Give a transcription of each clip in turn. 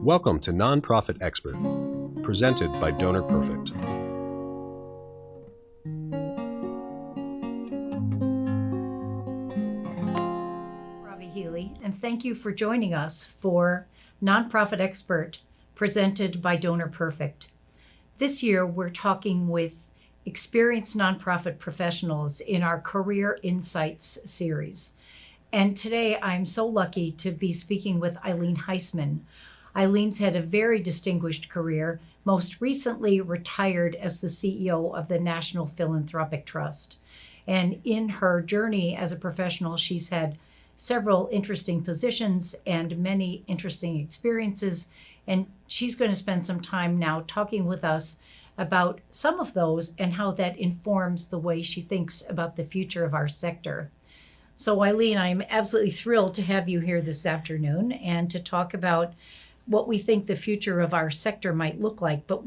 Welcome to Nonprofit Expert, presented by Donor Perfect. Robbe Heeley, and thank you for joining us for Nonprofit Expert, presented by Donor Perfect. This year, we're talking with experienced nonprofit professionals in our Career Insights series. And today, I'm so lucky to be speaking with Eileen Heisman. Eileen's had a very distinguished career, most recently retired as the CEO of the National Philanthropic Trust. And in her journey as a professional, she's had several interesting positions and many interesting experiences. And she's going to spend some time now talking with us about some of those and how that informs the way she thinks about the future of our sector. So Eileen, I'm absolutely thrilled to have you here this afternoon and to talk about what we think the future of our sector might look like. But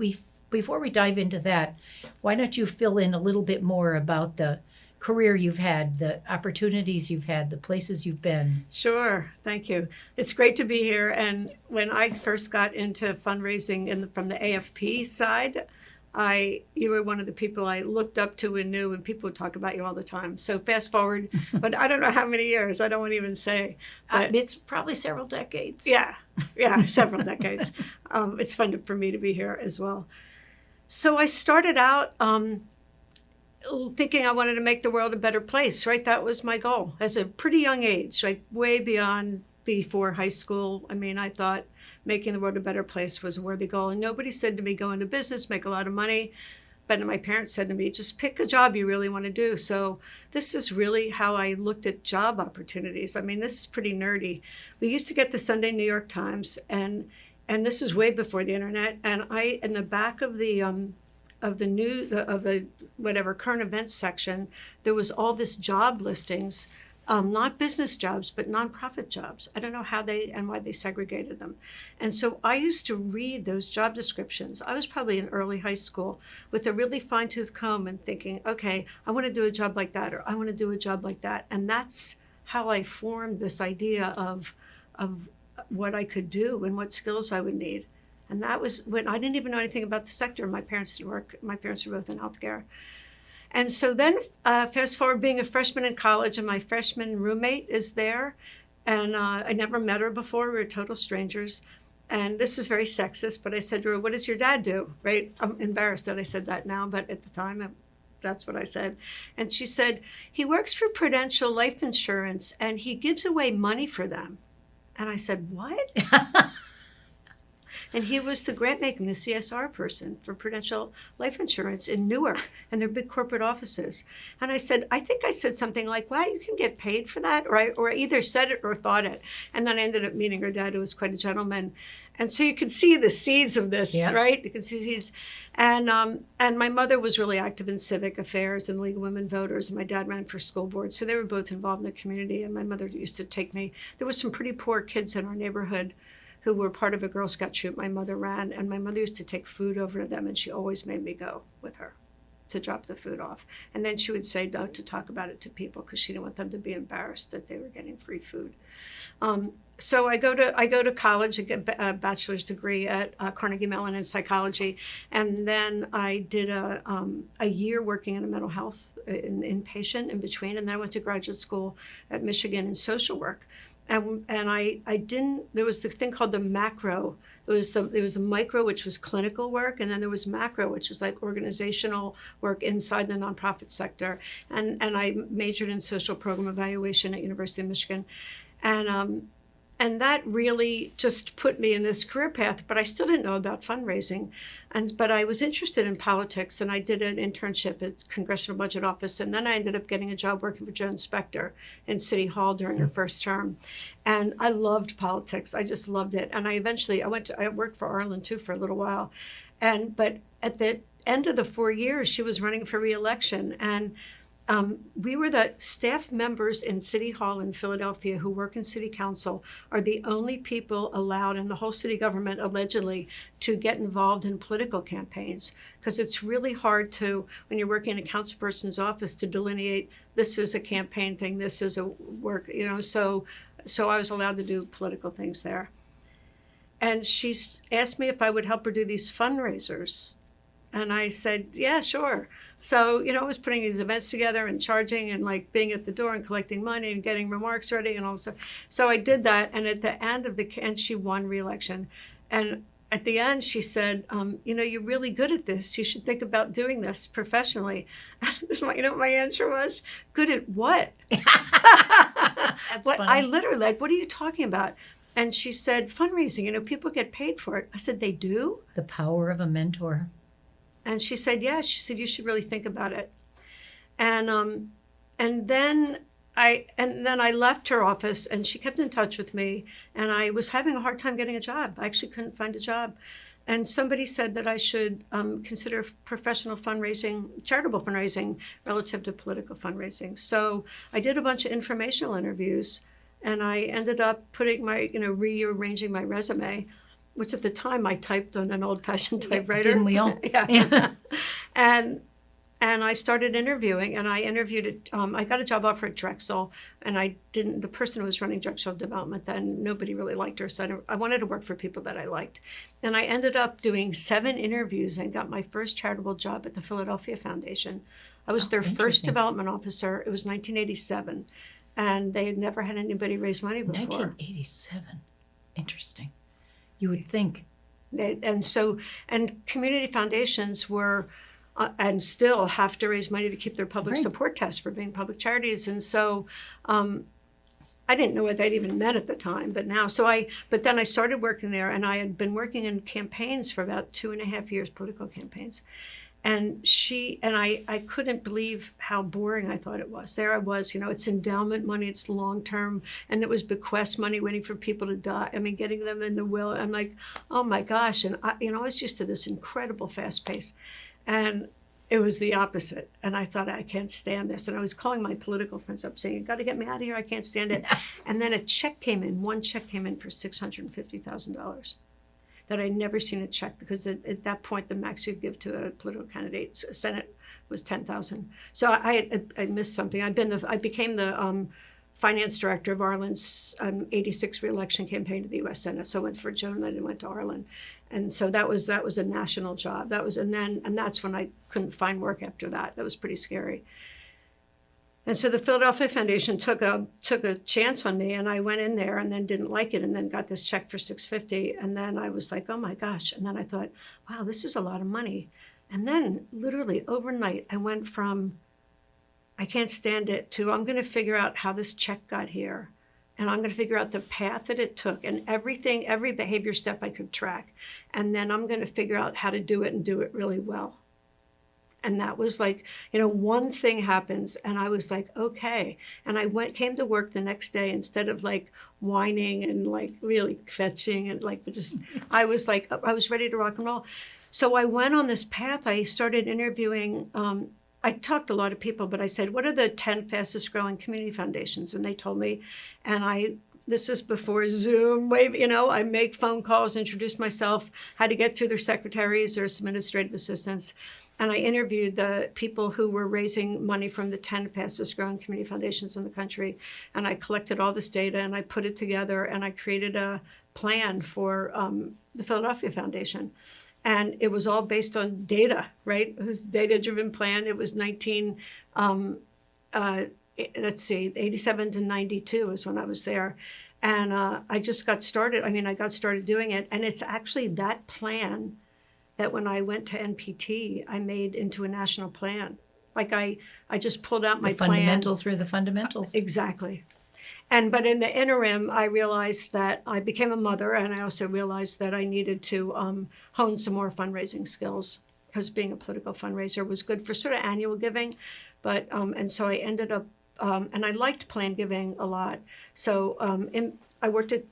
before we dive into that, why don't you fill in a little bit more about the career you've had, the opportunities you've had, the places you've been? Sure. Thank you. It's great to be here. And when I first got into fundraising from the AFP side, you were one of the people I looked up to and knew, and people would talk about you all the time. So fast forward, but I don't know how many years. I don't want to even say. But it's probably several decades. Yeah, several decades. It's fun for me to be here as well. So I started out thinking I wanted to make the world a better place, right? That was my goal as a pretty young age, like way before high school. I mean, I thought making the world a better place was a worthy goal. And nobody said to me, go into business, make a lot of money. But my parents said to me, just pick a job you really want to do. So this is really how I looked at job opportunities. I mean, this is pretty nerdy. We used to get the Sunday New York Times, and this is way before the internet. And in the back of the whatever current events section, there was all this job listings. Not business jobs, but nonprofit jobs. I don't know how why they segregated them. And so I used to read those job descriptions. I was probably in early high school with a really fine-tooth comb and thinking, okay, I want to do a job like that, or I want to do a job like that. And that's how I formed this idea of what I could do and what skills I would need. And that was when I didn't even know anything about the sector. My parents didn't work. My parents were both in healthcare. And so then fast forward being a freshman in college, and my freshman roommate is there. And I never met her before. We were total strangers. And this is very sexist, but I said to her, what does your dad do? Right? I'm embarrassed that I said that now, but at the time, that's what I said. And she said, he works for Prudential Life Insurance, and he gives away money for them. And I said, what? And he was the grant making, the CSR person for Prudential Life Insurance in Newark and their big corporate offices. And I said, I think I said something like, wow, you can get paid for that? Or I either said it or thought it. And then I ended up meeting her dad, who was quite a gentleman. And so you can see the seeds of this, yeah. Right? You can see seeds. And my mother was really active in civic affairs and League of Women Voters, and my dad ran for school board. So they were both involved in the community. And my mother used to take me. There was some pretty poor kids in our neighborhood who were part of a Girl Scout troop my mother ran, and my mother used to take food over to them, and she always made me go with her to drop the food off. And then she would say no to talk about it to people because she didn't want them to be embarrassed that they were getting free food. So I go to college, I get a bachelor's degree at Carnegie Mellon in psychology, and then I did a year working in a mental health inpatient in between, and then I went to graduate school at Michigan in social work. And I didn't, there was the thing called the macro. There was the micro, which was clinical work, and then there was macro, which is like organizational work inside the nonprofit sector. And I majored in social program evaluation at University of Michigan. And that really just put me in this career path, but I still didn't know about fundraising. But I was interested in politics, and I did an internship at Congressional Budget Office, and then I ended up getting a job working for Joan Spector in City Hall during her first term. And I loved politics. I just loved it. And I worked for Arlen too for a little while. But at the end of the 4 years, she was running for re-election, and we were the staff members in City Hall in Philadelphia who work in city council are the only people allowed in the whole city government, allegedly, to get involved in political campaigns. Because it's really hard to, when you're working in a councilperson's office, to delineate this is a campaign thing, this is a work, so I was allowed to do political things there. And she asked me if I would help her do these fundraisers. And I said, yeah, sure. So, I was putting these events together and charging and like being at the door and collecting money and getting remarks ready and all this stuff. So I did that. And at the end of and she won re-election. And at the end, she said, you're really good at this. You should think about doing this professionally. And what my answer was? Good at what? That's What funny. I literally, what are you talking about? And she said, fundraising, people get paid for it. I said, they do? The power of a mentor. And she said, yeah. She said, you should really think about it. And then I left her office, and she kept in touch with me, and I was having a hard time getting a job. I actually couldn't find a job. And somebody said that I should consider professional fundraising, charitable fundraising, relative to political fundraising. So I did a bunch of informational interviews, and I ended up rearranging my resume, which at the time I typed on an old-fashioned typewriter. Didn't we all? Yeah. And I started interviewing, and I interviewed I got a job offer at Drexel, and the person who was running Drexel Development then, nobody really liked her, so I wanted to work for people that I liked. And I ended up doing 7 interviews and got my first charitable job at the Philadelphia Foundation. I was their first interesting. development officer. It was 1987, and they had never had anybody raise money before. 1987. Interesting. You would think. And community foundations were, and still have to raise money to keep their public Right. support tests for being public charities. And so I didn't know what that even meant at the time, but now, but then I started working there, and I had been working in campaigns for about 2.5 years, political campaigns. And I couldn't believe how boring I thought it was. There I was, it's endowment money, it's long-term, and it was bequest money waiting for people to die. I mean, getting them in the will. I'm like, oh my gosh. And I was used to this incredible fast pace. And it was the opposite. And I thought, I can't stand this. And I was calling my political friends up saying, you got to get me out of here. I can't stand it. And then one check came in for $650,000. That I'd never seen a check, because at that point the max you'd give to a political candidate, Senate, was $10,000. So I missed something. I became the finance director of Arlen's '86 re-election campaign to the U.S. Senate. So I went for Joan and went to Arlen, and so that was a national job. And that's when I couldn't find work after that. That was pretty scary. And so the Philadelphia Foundation took a chance on me, and I went in there and then didn't like it, and then got this check for $650, and then I was like, oh my gosh. And then I thought, wow, this is a lot of money. And then literally overnight, I went from I can't stand it to I'm going to figure out how this check got here, and I'm going to figure out the path that it took and every behavior step I could track, and then I'm going to figure out how to do it and do it really well. And that was like, one thing happens, and I was like, okay. And I came to work the next day, instead of like whining and like really fetching and like I was ready to rock and roll. So I went on this path. I started interviewing. I talked to a lot of people, but I said, what are the 10 fastest growing community foundations? And they told me, and this is before Zoom, I make phone calls, introduce myself, how to get through their secretaries or administrative assistants. And I interviewed the people who were raising money from the 10 fastest growing community foundations in the country. And I collected all this data, and I put it together, and I created a plan for the Philadelphia Foundation. And it was all based on data, right? It was a data-driven plan. It was 87 to 92 is when I was there. And I just got started. I got started doing it. And it's actually that plan that when I went to NPT, I made into a national plan. Like I just pulled out my plan. The fundamentals were the fundamentals. Exactly. But in the interim, I realized that I became a mother, and I also realized that I needed to hone some more fundraising skills, because being a political fundraiser was good for sort of annual giving. But and so I ended up, and I liked plan giving a lot. So I worked at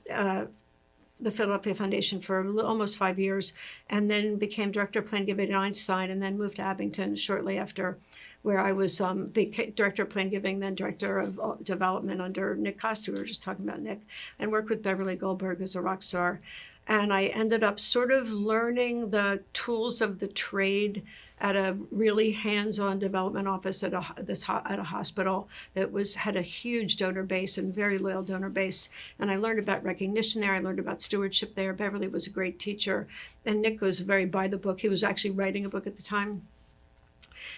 the Philadelphia Foundation for almost 5 years, and then became director of plan giving at Einstein, and then moved to Abington shortly after, where I was director of plan giving, then director of development under Nick Costa. We were just talking about Nick, and worked with Beverly Goldberg, who's a rock star. And I ended up sort of learning the tools of the trade at a really hands-on development office at a hospital that had a huge donor base and very loyal donor base. And I learned about recognition there. I learned about stewardship there. Beverly was a great teacher. And Nick was very by the book. He was actually writing a book at the time.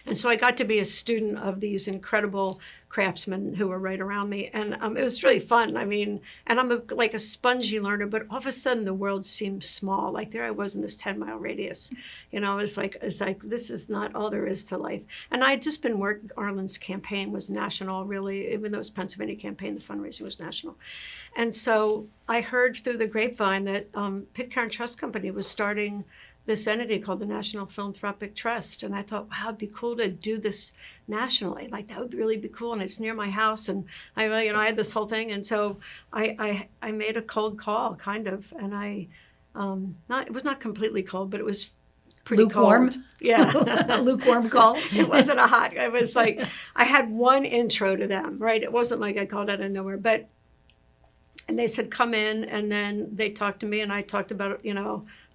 And so I got to be a student of these incredible craftsmen who were right around me. And it was really fun. I mean, and I'm like a spongy learner, but all of a sudden the world seemed small. Like there I was in this 10-mile radius. You know, it's like, this is not all there is to life. And I'd just been working, Arlen's campaign was national, really, even though it was Pennsylvania campaign, the fundraising was national. And so I heard through the grapevine that Pitcairn Trust Company was starting this entity called the National Philanthropic Trust. And I thought, wow, it'd be cool to do this nationally. Like that would really be cool. And it's near my house. And I had this whole thing. And so I made a cold call kind of. And it was not completely cold, but it was pretty lukewarm. Cold. Yeah. A lukewarm call. It wasn't a hot, it was like, I had one intro to them, right? It wasn't like I called out of nowhere, and they said, come in. And then they talked to me and I talked about,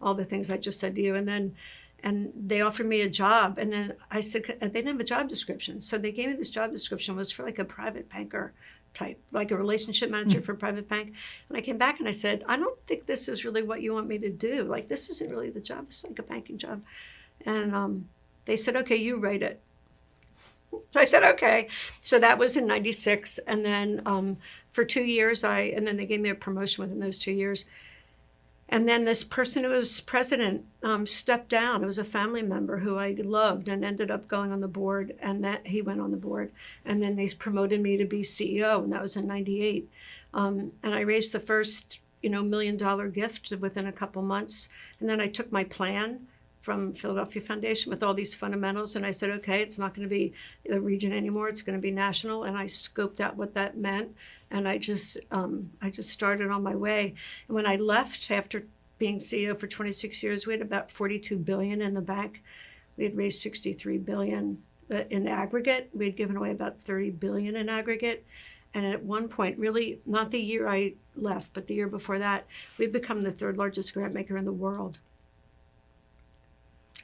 all the things I just said to you. And they offered me a job. And then I said, they didn't have a job description. So they gave me this job description. It was for like a private banker type, like a relationship manager for a private bank. And I came back and I said, I don't think this is really what you want me to do. Like, this isn't really the job. It's like a banking job. And they said, okay, you write it. I said, okay. So that was in 96. And then for 2 years, and then they gave me a promotion within those 2 years. And then this person who was president stepped down. It was a family member who I loved and ended up going on the board, and that he went on the board. And then they promoted me to be CEO, and that was in 98. And I raised the first, $1 million gift within a couple months. And then I took my plan from Philadelphia Foundation with all these fundamentals, and I said, okay, it's not going to be the region anymore. It's going to be national. And I scoped out what that meant. And I just started on my way. And when I left after being CEO for 26 years, we had about $42 billion in the bank. We had raised $63 billion in aggregate. We had given away about $30 billion in aggregate. And at one point, really not the year I left, but the year before that, we'd become the third largest grant maker in the world.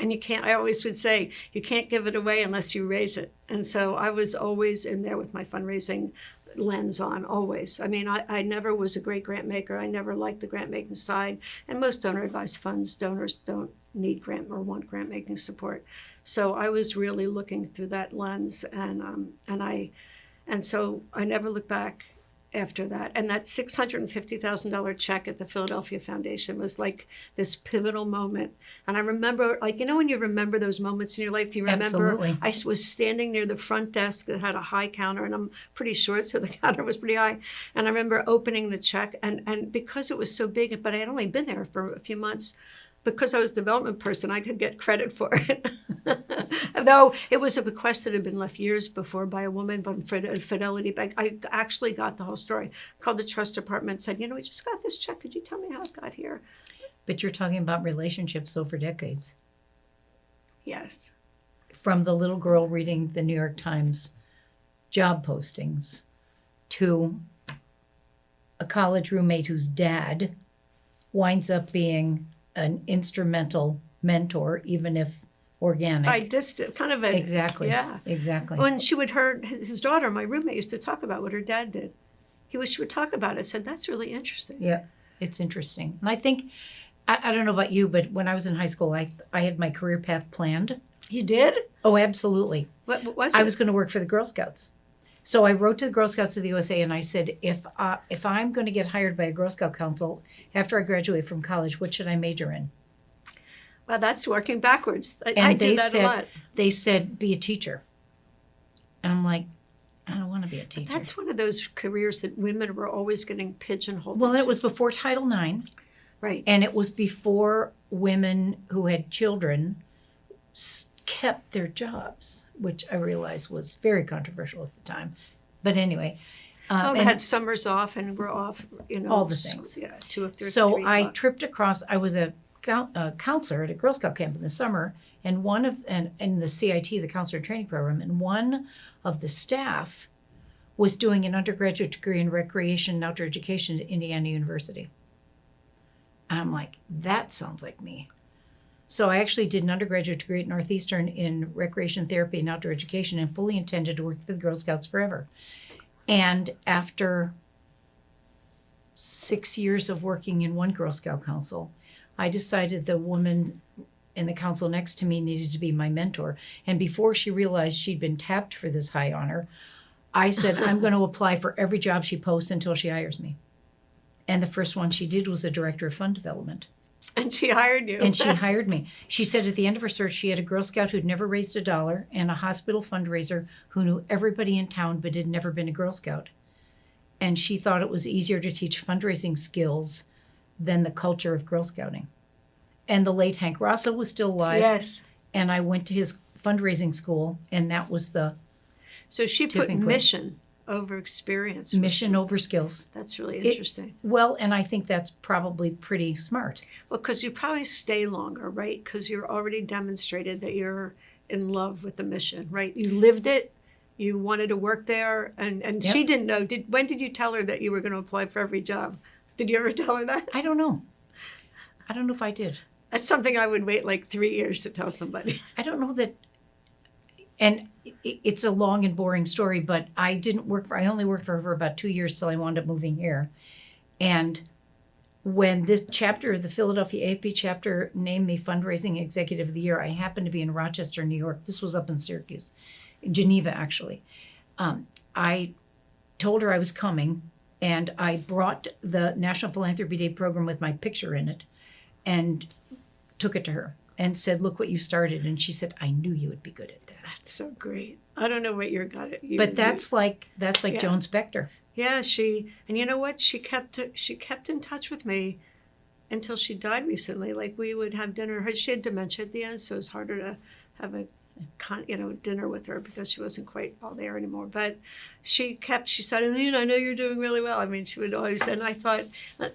And I always would say, you can't give it away unless you raise it. And so I was always in there with my fundraising lens on, always. I mean, I never was a great grant maker. I never liked the grant making side. And most donor advised funds, donors don't need grant or want grant making support. So I was really looking through that lens, and so I never looked back after that. And that $650,000 check at the Philadelphia Foundation was like this pivotal moment. And I remember, when you remember those moments in your life, you remember Absolutely. I was standing near the front desk that had a high counter, and I'm pretty short, so the counter was pretty high. And I remember opening the check, and because it was so big, but I had only been there for a few months, because I was a development person, I could get credit for it. Though it was a bequest that had been left years before by a woman from Fidelity Bank. I actually got the whole story. Called the trust department and said, we just got this check. Could you tell me how it got here? But you're talking about relationships over decades. Yes. From the little girl reading the New York Times job postings to a college roommate whose dad winds up being an instrumental mentor, even if organic. By distant, kind of a... Exactly. Yeah. Exactly. When she would hear his daughter, my roommate, used to talk about what her dad did. She would talk about it. I said, that's really interesting. Yeah, it's interesting. And I think, I don't know about you, but when I was in high school, I had my career path planned. You did? Oh, absolutely. What was it? I was going to work for the Girl Scouts. So I wrote to the Girl Scouts of the USA and I said, if I'm going to get hired by a Girl Scout council after I graduate from college, what should I major in? Well, that's working backwards. I do that a lot. They said, be a teacher. And I'm like, I don't want to be a teacher. That's one of those careers that women were always getting pigeonholed. Well, it was before Title IX. Right. And it was before women who had children kept their jobs, which I realized was very controversial at the time. But anyway. And had summers off and were off, all the things. Yeah, 2 or 3. So I tripped across. I was a counselor at a Girl Scout camp in the summer, and in the CIT, the counselor training program, and one of the staff was doing an undergraduate degree in recreation and outdoor education at Indiana University. I'm like, that sounds like me. So I actually did an undergraduate degree at Northeastern in recreation therapy and outdoor education and fully intended to work for the Girl Scouts forever. And after 6 years of working in one Girl Scout council, I decided the woman in the council next to me needed to be my mentor. And before she realized she'd been tapped for this high honor, I said, I'm going to apply for every job she posts until she hires me. And the first one she did was a director of fund development. And she hired you. And she hired me. She said at the end of her search, she had a Girl Scout who'd never raised $1 and a hospital fundraiser who knew everybody in town but had never been a Girl Scout. And she thought it was easier to teach fundraising skills than the culture of Girl Scouting. And the late Hank Rosso was still alive. Yes. And I went to his fundraising school, and that was the So she put tipping point. mission over experience. Mission over skills. That's really interesting. Well, and I think that's probably pretty smart. Well, because you probably stay longer, right? Because you're already demonstrated that you're in love with the mission, right? You lived it. You wanted to work there. And Yep. she didn't know. When did you tell her that you were going to apply for every job? Did you ever tell her that? I don't know. I don't know if I did. That's something I would wait like 3 years to tell somebody. I don't know that, and it's a long and boring story, but I only worked for her for about 2 years till I wound up moving here. And when this chapter, the Philadelphia AFP chapter, named me Fundraising Executive of the Year, I happened to be in Rochester, New York. This was up in Syracuse, Geneva, actually. I told her I was coming, and I brought the National Philanthropy Day program with my picture in it and took it to her and said, look what you started. And she said, I knew you would be good at that. That's so great. I don't know what you're good at. But that's like Yeah. Joan Spector. Yeah, and you know what? She kept in touch with me until she died recently. Like we would have dinner. She had dementia at the end, so it was harder to have a dinner with her because she wasn't quite all there anymore. But she said, Eileen, I know you're doing really well. I mean, she would always, and I thought,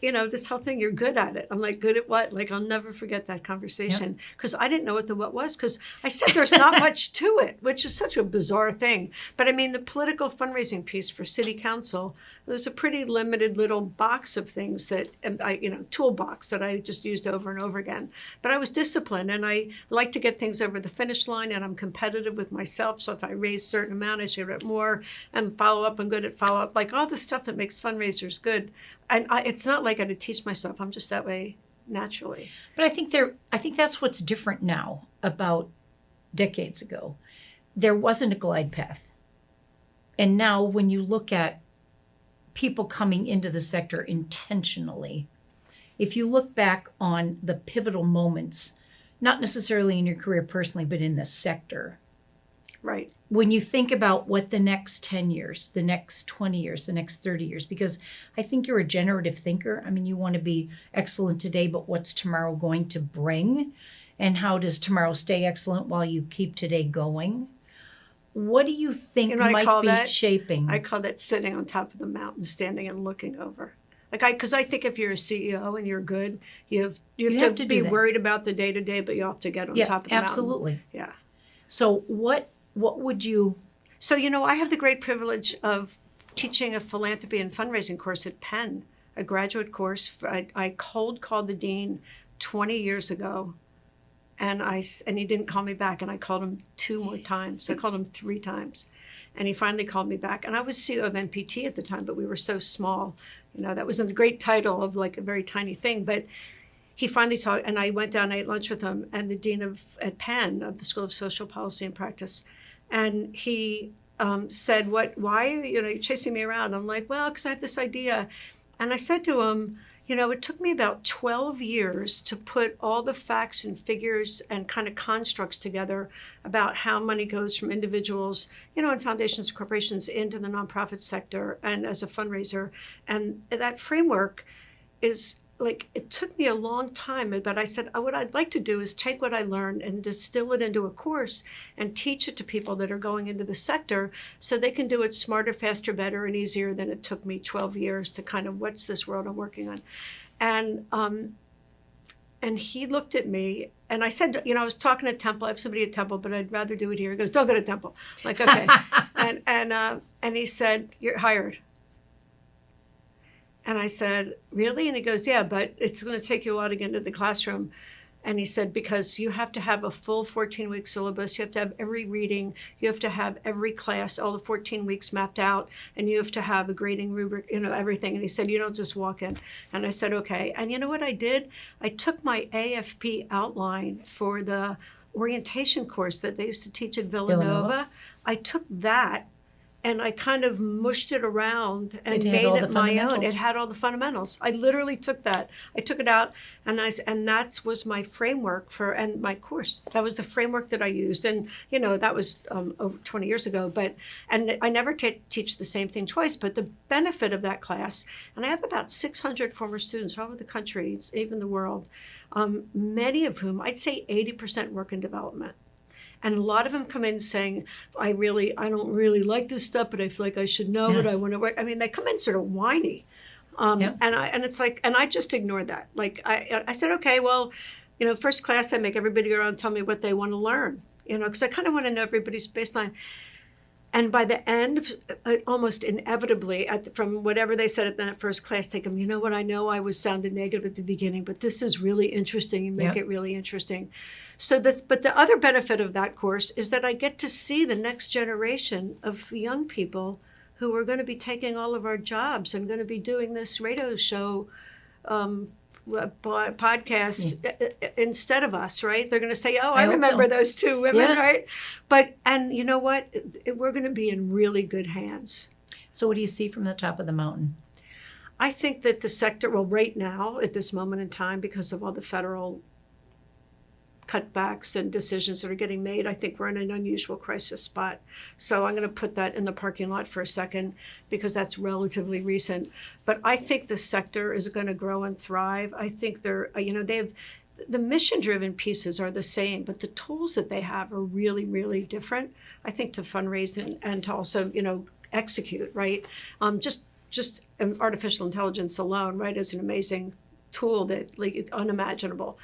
this whole thing, you're good at it. I'm like, good at what? Like, I'll never forget that conversation because I didn't know what the what was because I said there's not much to it, which is such a bizarre thing. But I mean, the political fundraising piece for city council, it was a pretty limited little box of things that toolbox that I just used over and over again. But I was disciplined and I like to get things over the finish line and I'm competitive with myself. So if I raise a certain amount, I should get more and follow up. I'm good at follow up, like all the stuff that makes fundraisers good. And it's not like I had to teach myself. I'm just that way naturally. But I think that's what's different now about decades ago. There wasn't a glide path. And now when you look at people coming into the sector intentionally, if you look back on the pivotal moments, not necessarily in your career personally, but in the sector. Right. When you think about what the next 10 years, the next 20 years, the next 30 years, because I think you're a generative thinker. I mean, you want to be excellent today, but what's tomorrow going to bring? And how does tomorrow stay excellent while you keep today going? What do you think might be shaping? I call that sitting on top of the mountain, standing and looking over. Because I think if you're a CEO and you're good, you have to be worried about the day-to-day, but you have to get on top of the absolutely. mountain. Yeah. So what would you... So, I have the great privilege of teaching a philanthropy and fundraising course at Penn, a graduate course. I cold called the dean 20 years ago, and he didn't call me back, and I called him 2 more times. I called him 3 times, and he finally called me back. And I was CEO of NPT at the time, but we were so small. That was a great title of like a very tiny thing, but he finally talked, and I went down and ate lunch with him and the dean at Penn of the School of Social Policy and Practice. And he said, why are you chasing me around? I'm like, well, because I have this idea. And I said to him, it took me about 12 years to put all the facts and figures and kind of constructs together about how money goes from individuals, and foundations, corporations into the nonprofit sector and as a fundraiser. And that framework is like, it took me a long time, but I said, what I'd like to do is take what I learned and distill it into a course and teach it to people that are going into the sector so they can do it smarter, faster, better, and easier than it took me 12 years to kind of, what's this world I'm working on? And he looked at me and I said, I was talking at Temple. I have somebody at Temple, but I'd rather do it here. He goes, don't go to Temple. I'm like, okay. And he said, you're hired. And I said, really? And he goes, yeah, but it's going to take you a while to get into the classroom. And he said, because you have to have a full 14-week syllabus. You have to have every reading. You have to have every class, all the 14 weeks mapped out. And you have to have a grading rubric, everything. And he said, you don't just walk in. And I said, okay. And you know what I did? I took my AFP outline for the orientation course that they used to teach at Villanova. I took that and I kind of mushed it around and made it my own. It had all the fundamentals. I literally took that. I took it out, and that was my framework and my course. That was the framework that I used, and that was over 20 years ago. And I never teach the same thing twice. But the benefit of that class, and I have about 600 former students all over the country, even the world, many of whom I'd say 80% work in development. And a lot of them come in saying, I don't really like this stuff, but I feel like I should know it. I want to work. I mean, they come in sort of whiny. And it's like, and I just ignored that. Like, I said, okay, well, first class, I make everybody go around and tell me what they want to learn, because I kind of want to know everybody's baseline. And by the end, almost inevitably, from whatever they said at that first class, take them, you know what, I know I was sounding negative at the beginning, but this is really interesting. You make it really interesting. But the other benefit of that course is that I get to see the next generation of young people who are going to be taking all of our jobs and going to be doing this radio show podcast instead of us, right? They're going to say, oh, I remember those two women, right? And you know what? We're going to be in really good hands. So what do you see from the top of the mountain? I think that the sector, well, right now, at this moment in time, because of all the federal cutbacks and decisions that are getting made, I think we're in an unusual crisis spot. So I'm going to put that in the parking lot for a second because that's relatively recent. But I think the sector is going to grow and thrive. I think they have the mission-driven pieces are the same, but the tools that they have are really, really different. I think to fundraise and to also, execute, right? Just artificial intelligence alone, right, is an amazing tool that unimaginable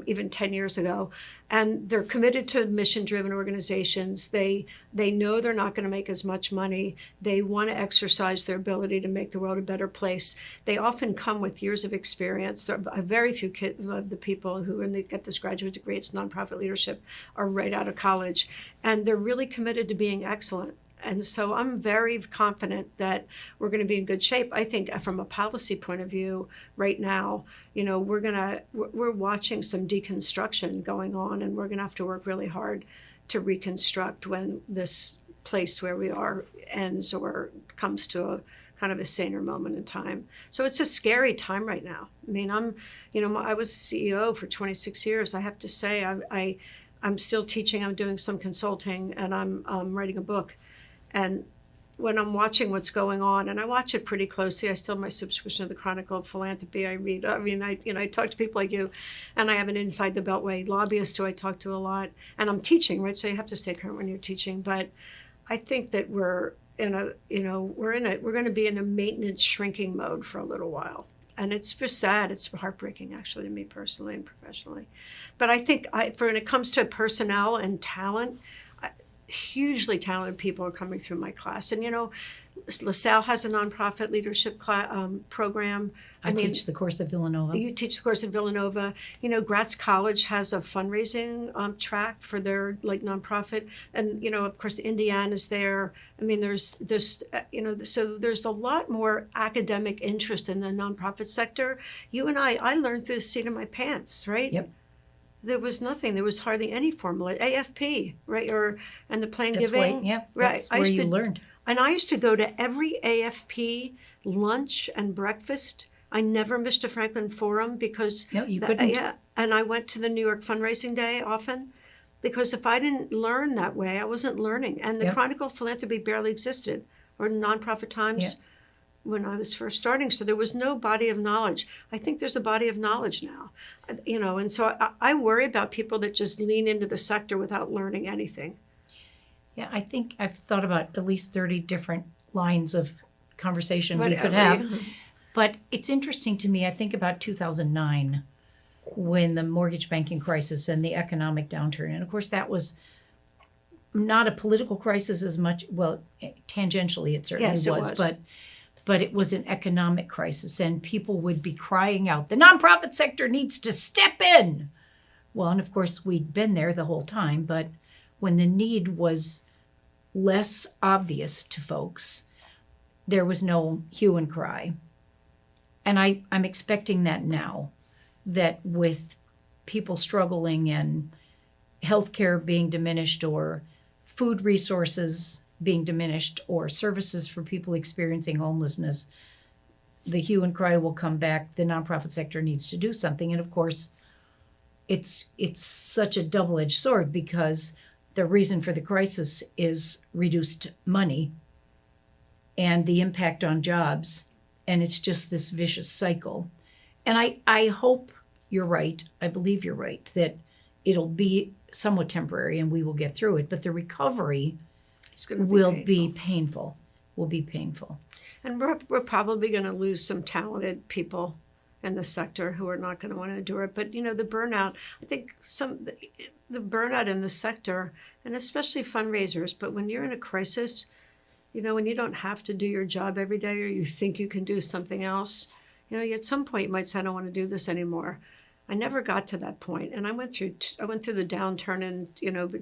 even 10 years ago. And they're committed to mission-driven organizations. They know they're not going to make as much money. They want to exercise their ability to make the world a better place. They often come with years of experience. There are very few of the people who, when they get this graduate degree, it's nonprofit leadership, are right out of college. And they're really committed to being excellent. And so I'm very confident that we're going to be in good shape. I think from a policy point of view right now, we're watching some deconstruction going on, and we're going to have to work really hard to reconstruct when this place where we are ends or comes to a kind of a saner moment in time. So it's a scary time right now. I mean, I was CEO for 26 years. I have to say, I'm still teaching, I'm doing some consulting, and I'm writing a book. And when I'm watching what's going on, and I watch it pretty closely, I still have my subscription to the Chronicle of Philanthropy. I read, I talk to people like you, and I have an Inside the Beltway lobbyist who I talk to a lot. And I'm teaching, right? So you have to stay current when you're teaching. But I think that we're going to be in a maintenance shrinking mode for a little while. And it's just sad. It's heartbreaking, actually, to me personally and professionally. But I think when it comes to personnel and talent, hugely talented people are coming through my class. And, LaSalle has a nonprofit leadership program. I teach the course at Villanova. You teach the course at Villanova. Gratz College has a fundraising track for their nonprofit. And, of course, Indiana's there. I mean, there's so there's a lot more academic interest in the nonprofit sector. You and I learned through the seat of my pants, right? Yep. There was nothing. There was hardly any formula. AFP, right? And the plan giving. That's where you learned. And I used to go to every AFP lunch and breakfast. I never missed a Franklin Forum because... No, you couldn't. Yeah. And I went to the New York Fundraising Day often because if I didn't learn that way, I wasn't learning. And the Chronicle of Philanthropy barely existed, or Nonprofit Times. Yeah. When I was first starting. So there was no body of knowledge. I think there's a body of knowledge now, and so I worry about people that just lean into the sector without learning anything. Yeah, I think I've thought about at least 30 different lines of conversation we could have. But it's interesting to me, I think about 2009 when the mortgage banking crisis and the economic downturn. And of course, that was not a political crisis as much, well, tangentially it certainly was. but it was an economic crisis, and people would be crying out, the nonprofit sector needs to step in. Well, and of course, we'd been there the whole time, but when the need was less obvious to folks, there was no hue and cry. And I'm expecting that now, that with people struggling and healthcare being diminished or food resources being diminished or services for people experiencing homelessness, the hue and cry will come back. The nonprofit sector needs to do something. And of course, it's such a double-edged sword, because the reason for the crisis is reduced money and the impact on jobs. And it's just this vicious cycle. And I hope you're right. I believe you're right, that it'll be somewhat temporary and we will get through it. But the recovery will be painful. And we're probably going to lose some talented people in the sector who are not going to want to endure it. But, the burnout, I think the burnout in the sector, and especially fundraisers, but when you're in a crisis, when you don't have to do your job every day, or you think you can do something else, at some point you might say, I don't want to do this anymore. I never got to that point. And I went through the downturn in,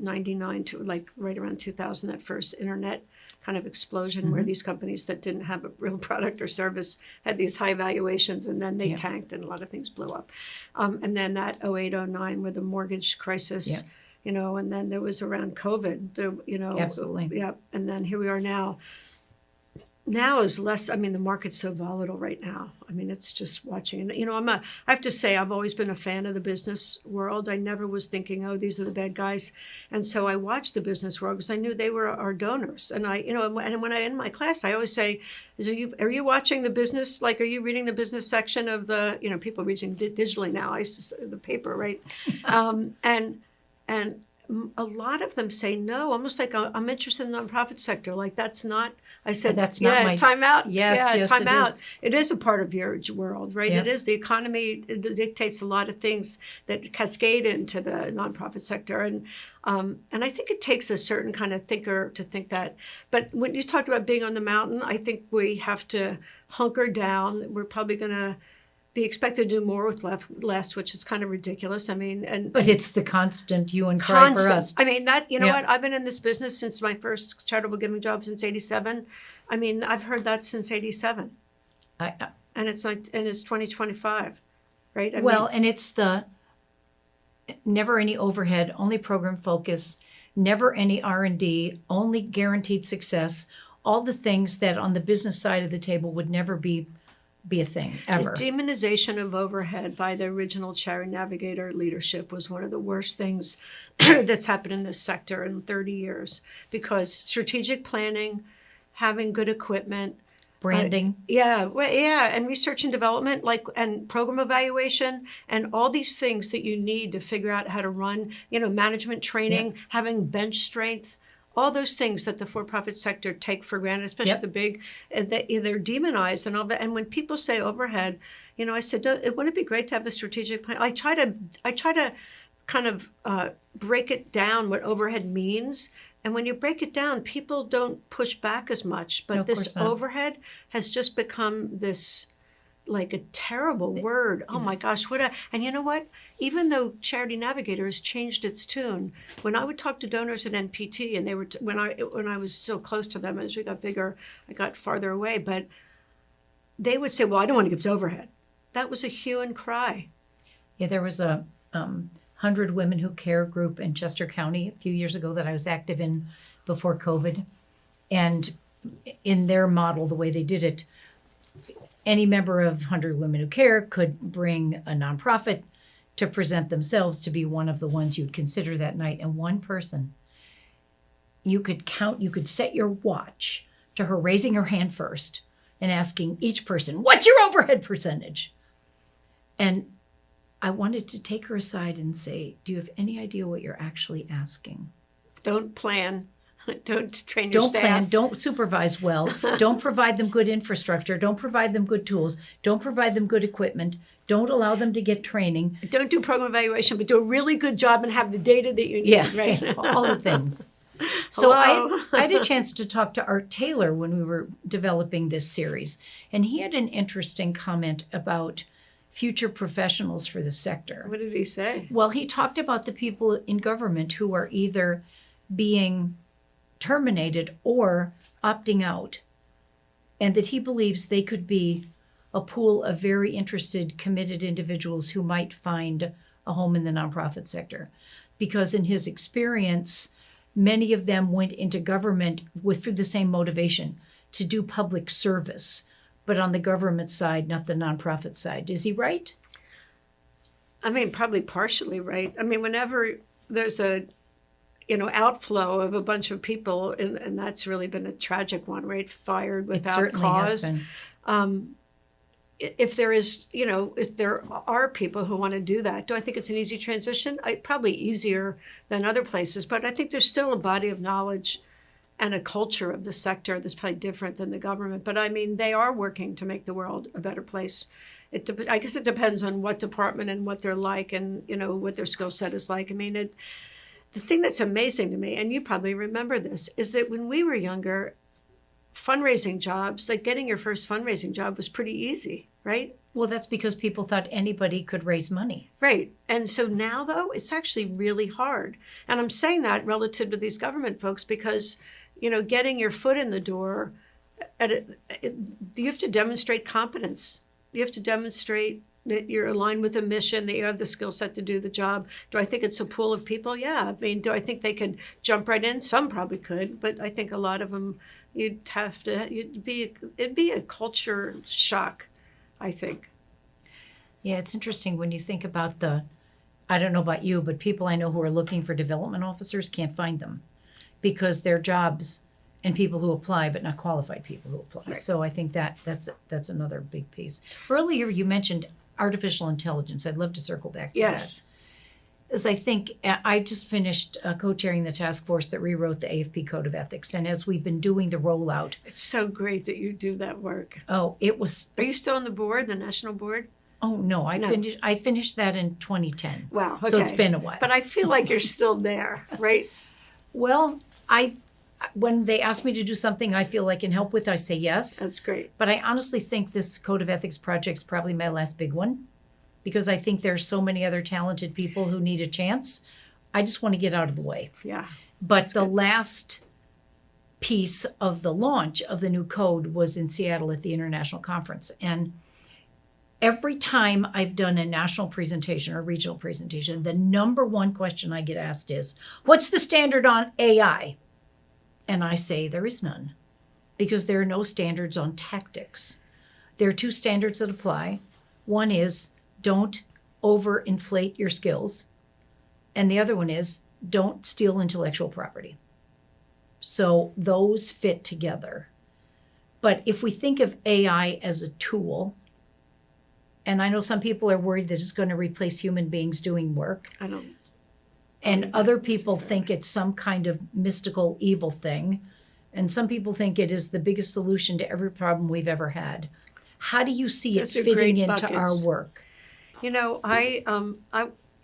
99 to like right around 2000, that first internet kind of explosion where these companies that didn't have a real product or service had these high valuations, and then they tanked and a lot of things blew up. And then that 08, 09 with the mortgage crisis, and then there was around COVID, Absolutely. Yeah. And then here we are now. Now is less, the market's so volatile right now. It's just watching. And, I have to say, I've always been a fan of the business world. I never was thinking, oh, these are the bad guys. And so I watched the business world because I knew they were our donors. And and when I in my class, I always say, are you watching the business? Like, are you reading the business section of the, people reading digitally now, the paper, right? And a lot of them say no, almost like I'm interested in the nonprofit sector. Like, that's not, I said, that's not my time out. Yes, time out. is. It is a part of your world, right? Yep. It is. The economy dictates a lot of things that cascade into the nonprofit sector. And I think it takes a certain kind of thinker to think that. But when you talked about being on the mountain, I think we have to hunker down. We're probably going to be expected to do more with less, which is kind of ridiculous. But it's the constant hue and cry for us. What? I've been in this business since my first charitable giving job since '87. I've heard that since '87. And it's 2025, right? And it's the never any overhead, only program focus, never any R&D, only guaranteed success. All the things that on the business side of the table would never be a thing ever. The demonization of overhead by the original charity navigator leadership was one of the worst things that's happened in this sector in 30 years, because strategic planning, having good equipment, branding, and research and development, and program evaluation, and all these things that you need to figure out how to run, management training, having bench strength. All those things that the for-profit sector take for granted, especially the big, they're demonized and all that. And when people say overhead, I said, wouldn't it be great to have a strategic plan? I try to kind of break it down, what overhead means. And when you break it down, people don't push back as much. But this overhead has just become this, like, a terrible word. Oh my gosh, and you know what? Even though Charity Navigator has changed its tune, when I would talk to donors at NPT, and they were when I was so close to them, as we got bigger, I got farther away, but they would say, well, I don't want to give to overhead. That was a hue and cry. Yeah, there was a 100 Women Who Care group in Chester County a few years ago that I was active in before COVID. And in their model, the way they did it, any member of 100 Women Who Care could bring a nonprofit to present themselves to be one of the ones you'd consider that night. And one person, you could set your watch to her raising her hand first and asking each person, what's your overhead percentage? And I wanted to take her aside and say, do you have any idea what you're actually asking? Don't plan. Don't train your staff. Don't plan. Don't supervise well. Don't provide them good infrastructure. Don't provide them good tools. Don't provide them good equipment. Don't allow them to get training. Don't do program evaluation, but do a really good job and have the data that you need. Right? All the things. So Hello. I had a chance to talk to Art Taylor when we were developing this series, and he had an interesting comment about future professionals for the sector. What did he say? Well, he talked about the people in government who are either being terminated or opting out, and that he believes they could be a pool of very interested, committed individuals who might find a home in the nonprofit sector. Because in his experience, many of them went into government through the same motivation, to do public service, but on the government side, not the nonprofit side. Is he right? I mean, probably partially right. I mean, whenever there's a outflow of a bunch of people, and that's really been a tragic one, right? Fired without It certainly cause. has been. If there is, if there are people who want to do that, do I think it's an easy transition? Probably easier than other places, but I think there's still a body of knowledge and a culture of the sector that's probably different than the government. But I mean, they are working to make the world a better place. I guess it depends on what department and what they're like, and what their skill set is like. I mean, the thing that's amazing to me, and you probably remember this, is that when we were younger, fundraising jobs, like getting your first fundraising job, was pretty easy, right? Well, that's because people thought anybody could raise money. Right. And so now, though, it's actually really hard. And I'm saying that relative to these government folks because, getting your foot in the door, you have to demonstrate competence. You have to demonstrate that you're aligned with a mission, that you have the skill set to do the job. Do I think it's a pool of people? Yeah. I mean, do I think they could jump right in? Some probably could, but I think a lot of them, it'd be a culture shock, I think. Yeah, it's interesting when you think about I don't know about you, but people I know who are looking for development officers can't find them because they're jobs and people who apply, but not qualified people who apply. Right. So I think that's another big piece. Earlier you mentioned artificial intelligence. I'd love to circle back to Yes. that. As I think I just finished co-chairing the task force that rewrote the AFP Code of Ethics. And as we've been doing the rollout. It's so great that you do that work. It was. Are you still on the board, the national board? Oh, no, I finished that in 2010. Wow. Okay. So it's been a while. But I feel like you're still there, right? Well, when they ask me to do something I feel I can help with, I say yes. That's great. But I honestly think this Code of Ethics project is probably my last big one because I think there's so many other talented people who need a chance. I just want to get out of the way. Yeah. But the last piece of the launch of the new code was in Seattle at the International Conference. And every time I've done a national presentation or regional presentation, the number one question I get asked is, what's the standard on AI? And I say there is none because there are no standards on tactics. There are two standards that apply. One is don't overinflate your skills. And the other one is don't steal intellectual property. So those fit together. But if we think of AI as a tool, and I know some people are worried that it's going to replace human beings doing work. I don't. And other people think it's some kind of mystical evil thing. And some people think it is the biggest solution to every problem we've ever had. How do you see Those it are great fitting into buckets. our work?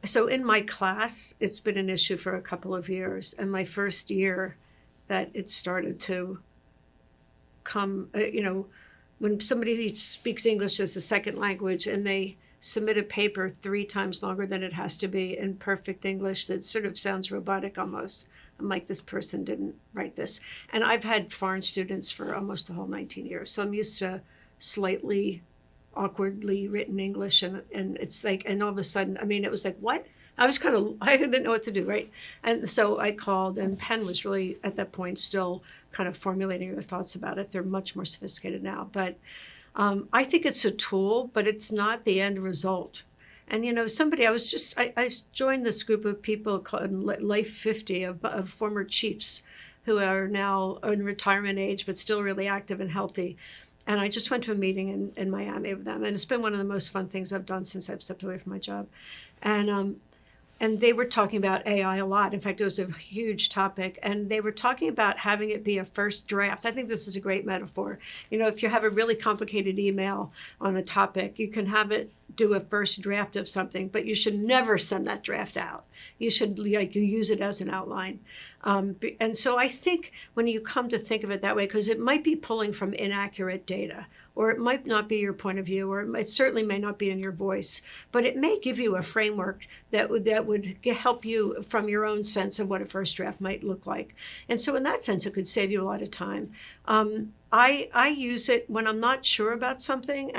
So in my class, it's been an issue for a couple of years. And my first year that it started to come, when somebody speaks English as a second language and they submit a paper 3 times longer than it has to be in perfect English that sort of sounds robotic almost. I'm like, this person didn't write this. And I've had foreign students for almost the whole 19 years. So I'm used to slightly awkwardly written English. And it's like, and all of a sudden, it was like, what? I didn't know what to do, right? And so I called, and Penn was really, at that point, still kind of formulating their thoughts about it. They're much more sophisticated now. But I think it's a tool, but it's not the end result. And, I joined this group of people called Life 50 of former chiefs who are now in retirement age, but still really active and healthy. And I just went to a meeting in Miami with them. And it's been one of the most fun things I've done since I've stepped away from my job. And they were talking about AI a lot. In fact, it was a huge topic. And they were talking about having it be a first draft. I think this is a great metaphor. If you have a really complicated email on a topic, you can have it do a first draft of something, but you should never send that draft out. You should you use it as an outline. And so I think when you come to think of it that way, because it might be pulling from inaccurate data, or it might not be your point of view, or it certainly may not be in your voice, but it may give you a framework that would help you from your own sense of what a first draft might look like. And so in that sense, it could save you a lot of time. I use it when I'm not sure about something,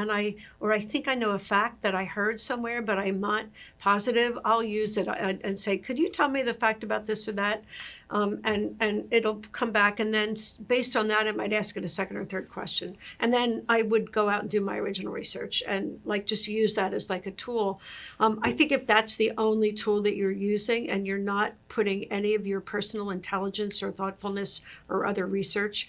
or I think I know a fact that I heard somewhere, but I'm not positive. I'll use it and say, could you tell me the fact about this or that? And it'll come back, and then based on that, I might ask it a second or third question. And then I would go out and do my original research and just use that as a tool. I think if that's the only tool that you're using and you're not putting any of your personal intelligence or thoughtfulness or other research,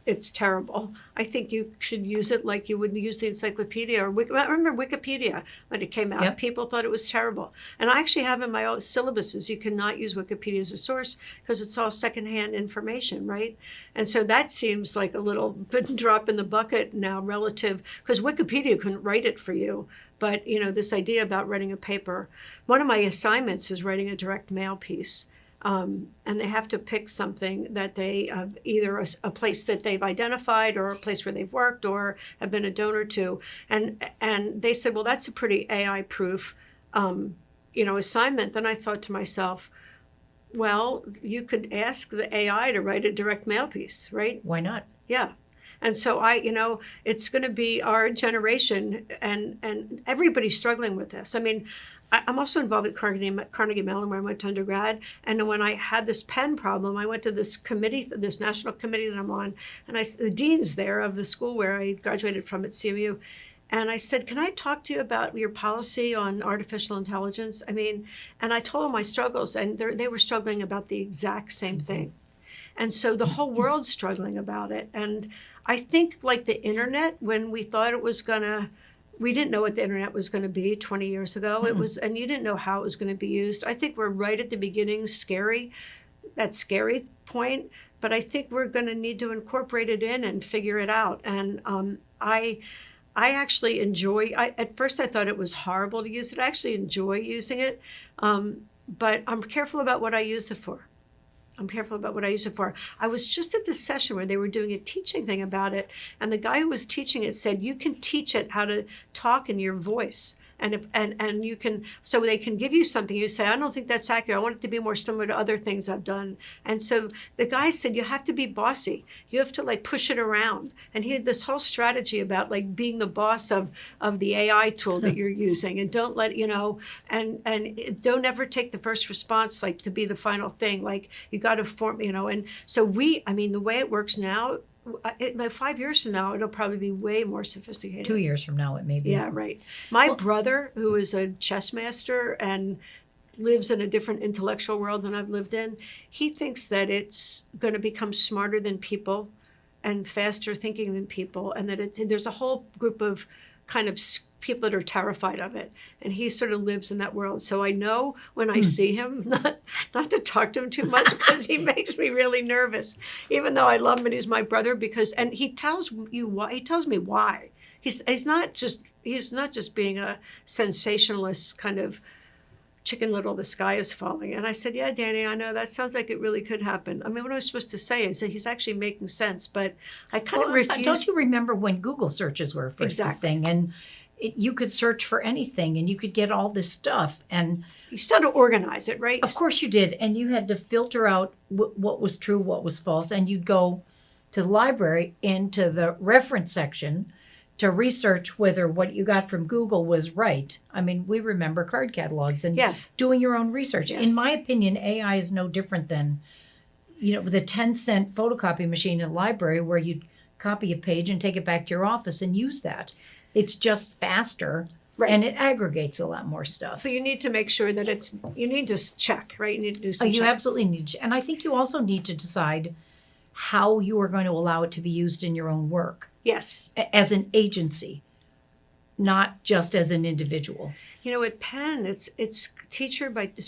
it's terrible. I think you should use it like you would use the encyclopedia. I remember Wikipedia when it came out. Yep. People thought it was terrible. And I actually have in my own syllabuses, you cannot use Wikipedia as a source because it's all secondhand information, right? And so that seems like a little bit drop in the bucket now relative, because Wikipedia couldn't write it for you. But, this idea about writing a paper, one of my assignments is writing a direct mail piece. And they have to pick something that they either a place that they've identified or a place where they've worked or have been a donor to. And they said, well, that's a pretty AI-proof, assignment. Then I thought to myself, well, you could ask the AI to write a direct mail piece, right? Why not? Yeah. And so it's going to be our generation, and everybody's struggling with this. I mean, I'm also involved at Carnegie Mellon, where I went to undergrad. And when I had this pen problem, I went to this committee, this national committee that I'm on, and the dean's there of the school where I graduated from at CMU. And I said, can I talk to you about your policy on artificial intelligence? And I told them my struggles, and they were struggling about the exact same thing. And so the whole world's struggling about it. And I think the internet, when we thought it was we didn't know what the internet was going to be 20 years ago. Mm-hmm. It was, and you didn't know how it was going to be used. I think we're right at the beginning, that scary point, but I think we're going to need to incorporate it in and figure it out. And I actually enjoy, at first I thought it was horrible to use it. I actually enjoy using it, but I'm careful about what I use it for. I was just at this session where they were doing a teaching thing about it, and the guy who was teaching it said, you can teach it how to talk in your voice. And you can, so they can give you something. You say, I don't think that's accurate. I want it to be more similar to other things I've done. And so the guy said, you have to be bossy. You have to push it around. And he had this whole strategy about being the boss of the AI tool that you're using, and don't let, and don't ever take the first response to be the final thing. You got to form, and so the way it works now, 5 years from now, it'll probably be way more sophisticated. 2 years from now, it may be. Yeah, right. My brother, who is a chess master and lives in a different intellectual world than I've lived in, he thinks that it's going to become smarter than people and faster thinking than people, and that there's a whole group of kind of people that are terrified of it, and he sort of lives in that world. So I know when I see him, not to talk to him too much, because he makes me really nervous, even though I love him and he's my brother, and he tells you why. He tells me why. He's not just being a sensationalist kind of Chicken Little, the sky is falling. And I said, yeah, Danny, I know that sounds like it really could happen. What I was supposed to say is that he's actually making sense, but I kind of refuse. Don't you remember when Google searches were first a thing? And you could search for anything and you could get all this stuff. And you still had to organize it, right? Of course you did. And you had to filter out what was true, what was false. And you'd go to the library into the reference section to research whether what you got from Google was right. We remember card catalogs and doing your own research. Yes. In my opinion, AI is no different than, the 10-cent photocopy machine in the library where you'd copy a page and take it back to your office and use that. It's just faster, right, and it aggregates a lot more stuff. But you need to make sure that you need to check, right? You need to do some You check. absolutely need to. And I think you also need to decide how you are going to allow it to be used in your own work. Yes. As an agency. not just as an individual. At Penn, it's it's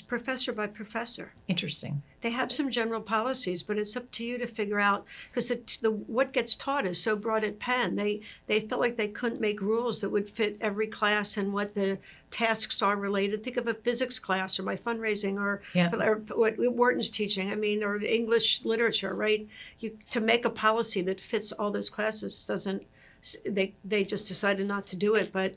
professor by professor. Interesting. They have some general policies, but it's up to you to figure out, because the what gets taught is so broad at Penn. They felt like they couldn't make rules that would fit every class and what the tasks are related. Think of a physics class or my fundraising or what Wharton's teaching. Or English literature, right? To make a policy that fits all those classes doesn't. They just decided not to do it, but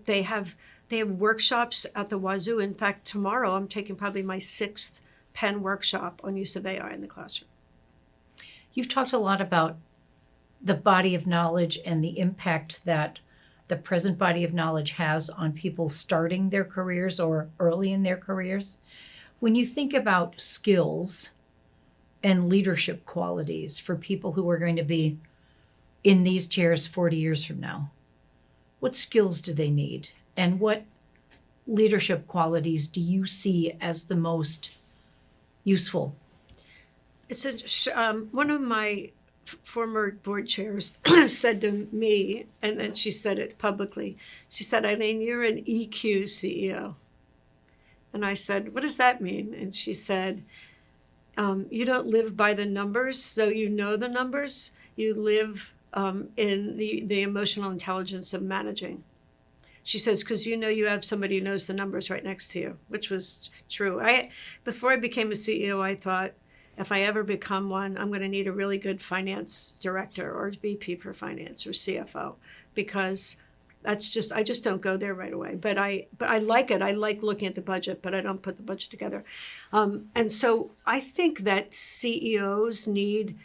they have workshops at the wazoo. In fact, tomorrow I'm taking probably my 6th Penn workshop on use of AI in the classroom. You've talked a lot about the body of knowledge and the impact that the present body of knowledge has on people starting their careers or early in their careers. When you think about skills and leadership qualities for people who are going to be in these chairs 40 years from now, what skills do they need? And what leadership qualities do you see as the most useful? It's one of my former board chairs said to me, and then she said it publicly. She said, "Eileen, you're an EQ CEO." And I said, "What does that mean?" And she said, "You don't live by the numbers, though you know the numbers. You live in the emotional intelligence of managing." She says, because you have somebody who knows the numbers right next to you, which was true. Before I became a CEO, I thought, if I ever become one, I'm going to need a really good finance director or VP for finance or CFO, because I just don't go there right away. But I like it. I like looking at the budget, but I don't put the budget together. And so I think that CEOs need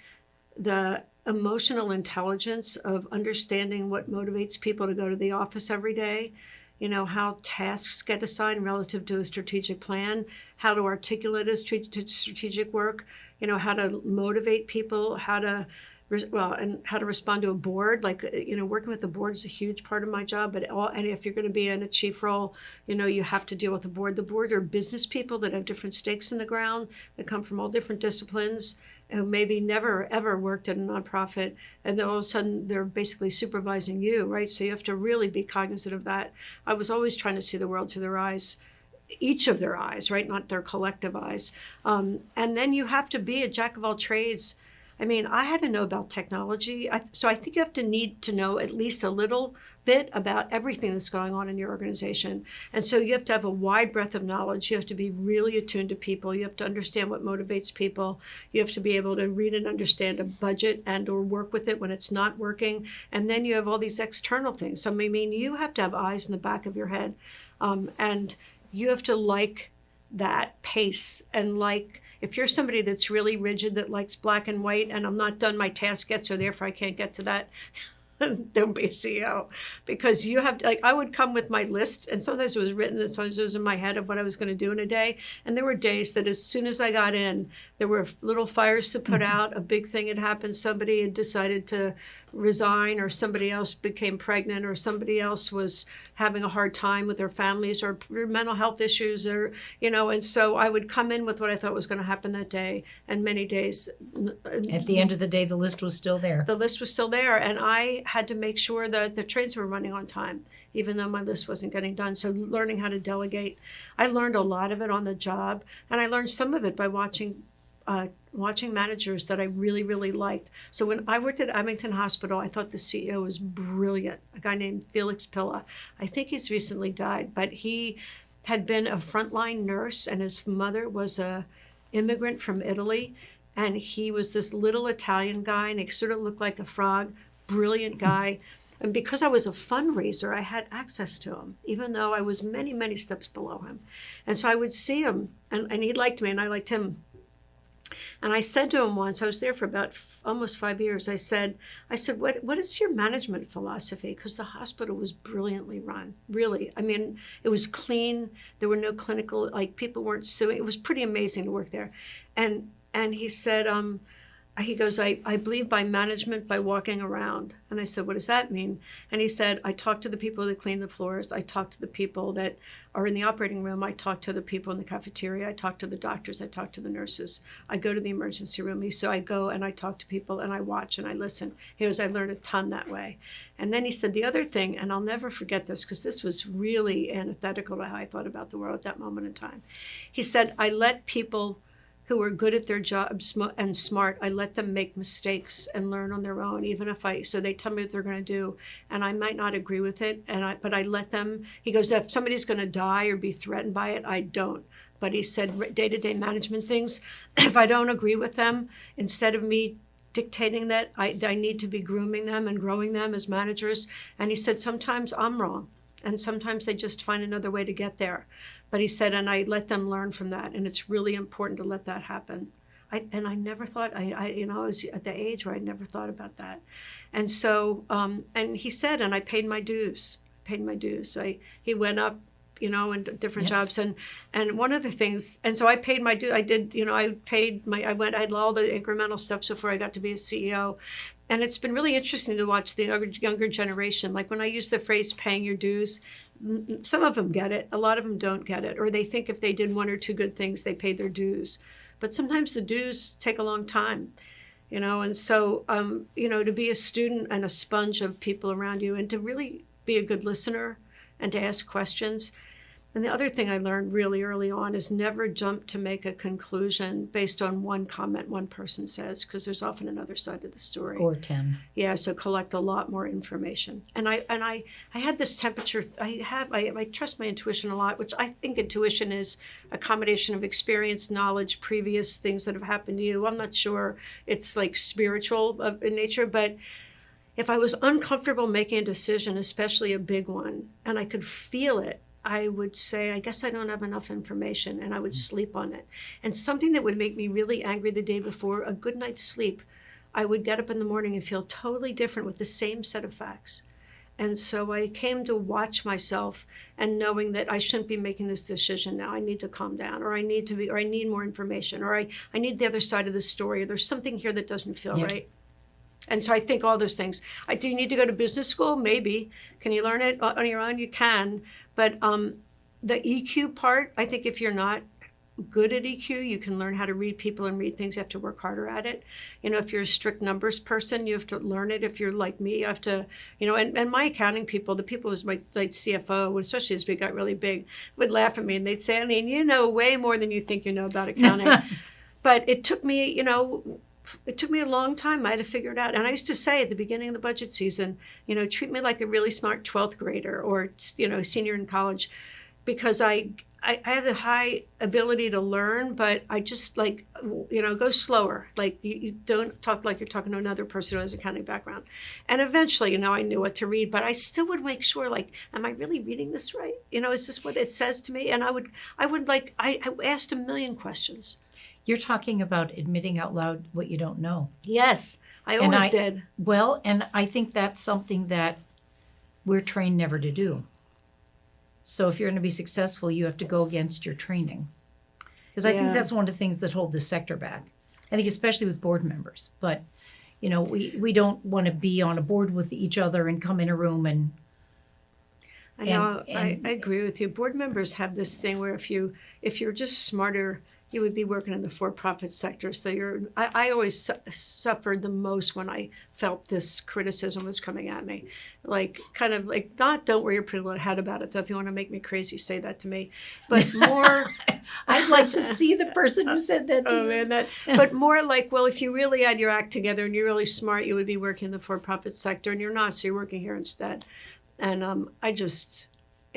the emotional intelligence of understanding what motivates people to go to the office every day, how tasks get assigned relative to a strategic plan, how to articulate a strategic work, how to motivate people, and how to respond to a board. Working with the board is a huge part of my job, and if you're going to be in a chief role, you have to deal with the board. The board are business people that have different stakes in the ground, that come from all different disciplines, who maybe never ever worked at a nonprofit, and then all of a sudden they're basically supervising you, right? So you have to really be cognizant of that. I was always trying to see the world through their eyes, each of their eyes, right? Not their collective eyes. And then you have to be a jack of all trades. I had to know about technology. So I think you have to need to know at least a little bit about everything that's going on in your organization. And so you have to have a wide breadth of knowledge. You have to be really attuned to people. You have to understand what motivates people. You have to be able to read and understand a budget and or work with it when it's not working. And then you have all these external things. So you have to have eyes in the back of your head. And you have to like that pace and if you're somebody that's really rigid, that likes black and white, and I'm not done my task yet, so therefore I can't get to that, don't be a CEO. Because you have, I would come with my list, and sometimes it was written, and sometimes it was in my head of what I was going to do in a day. And there were days that as soon as I got in, there were little fires to put out, a big thing had happened, somebody had decided to resign, or somebody else became pregnant, or somebody else was having a hard time with their families, or mental health issues, or and so I would come in with what I thought was going to happen that day. And many days at the end of the day, the list was still there. The list was still there, and I had to make sure that the trains were running on time, even though my list wasn't getting done. So learning how to delegate, I learned a lot of it on the job, and I learned some of it by watching managers that I really, really liked. So when I worked at Abington Hospital, I thought the CEO was brilliant, a guy named Felix Pilla. I think he's recently died, but he had been a frontline nurse, and his mother was a immigrant from Italy, and he was this little Italian guy, and he sort of looked like a frog, brilliant guy. And because I was a fundraiser, I had access to him, even though I was many, many steps below him. And so I would see him, and he liked me, and I liked him. And I said to him once, I was there for about almost 5 years, I said, what is your management philosophy? Because the hospital was brilliantly run, really. It was clean. There were no clinical, people weren't suing. It was pretty amazing to work there. And he said, he goes, I believe by management by walking around. And I said, what does that mean? And he said, I talk to the people that clean the floors. I talk to the people that are in the operating room. I talk to the people in the cafeteria. I talk to the doctors. I talk to the nurses. I go to the emergency room. So I go and I talk to people and I watch and I listen. He goes, I learned a ton that way. And then he said the other thing, and I'll never forget this because this was really antithetical to how I thought about the world at that moment in time. He said, I let people who are good at their jobs and smart, I let them make mistakes and learn on their own, even if so they tell me what they're going to do, and I might not agree with it, but I let them. He goes, if somebody's going to die or be threatened by it, I don't. But he said, day-to-day management things, if I don't agree with them, instead of me dictating that, I need to be grooming them and growing them as managers. And he said, sometimes I'm wrong, and sometimes they just find another way to get there. But he said, and I let them learn from that, and it's really important to let that happen. I never thought, I was at the age where I never thought about that. And so, and he said, and I paid my dues. He went up, in different jobs. And one of the things, and so I paid my due. I did, I had all the incremental steps before I got to be a CEO. And it's been really interesting to watch the younger generation. Like when I use the phrase paying your dues, some of them get it. A lot of them don't get it. Or they think if they did one or two good things, they paid their dues. But sometimes the dues take a long time, And so, to be a student and a sponge of people around you and to really be a good listener and to ask questions. And the other thing I learned really early on is never jump to make a conclusion based on one comment one person says, because there's often another side of the story. Or 10. Yeah, so collect a lot more information. And I had this temperature. I trust my intuition a lot, which I think intuition is a combination of experience, knowledge, previous things that have happened to you. I'm not sure it's like spiritual in nature, but if I was uncomfortable making a decision, especially a big one, and I could feel it, I would say, I guess I don't have enough information, and I would sleep on it. And something that would make me really angry the day before, a good night's sleep, I would get up in the morning and feel totally different with the same set of facts. And so I came to watch myself and knowing that I shouldn't be making this decision now. I need to calm down, or I need more information, or I need the other side of the story, or there's something here that doesn't feel right. And so I think all those things. Do you need to go to business school? Maybe. Can you learn it on your own? You can. But the EQ part, I think if you're not good at EQ, you can learn how to read people and read things. You have to work harder at it. If you're a strict numbers person, you have to learn it. If you're like me, you have to, and my accounting people, the people who was my CFO, especially as we got really big, would laugh at me and they'd say, Eileen, you know way more than you think you know about accounting. But it took me, it took me a long time. I had to figure it out. And I used to say at the beginning of the budget season, treat me like a really smart 12th grader or, senior in college, because I have a high ability to learn, but I just go slower. Like you don't talk like you're talking to another person who has an accounting background. And eventually, I knew what to read, but I still would make sure, am I really reading this right? Is this what it says to me? And I asked a million questions. You're talking about admitting out loud what you don't know. Yes, I always did. Well, and I think that's something that we're trained never to do. So if you're going to be successful, you have to go against your training. Because I think that's one of the things that hold the sector back. I think especially with board members. But, we don't want to be on a board with each other and come in a room and... I agree with you. Board members have this thing where if you're just smarter, you would be working in the for-profit sector. So I always suffered the most when I felt this criticism was coming at me. Don't wear your pretty little hat about it. So if you want to make me crazy, say that to me. But more... I'd like to see the person who said that to you. Man, but more like, well, if you really had your act together and you're really smart, you would be working in the for-profit sector, and you're not, so you're working here instead. And I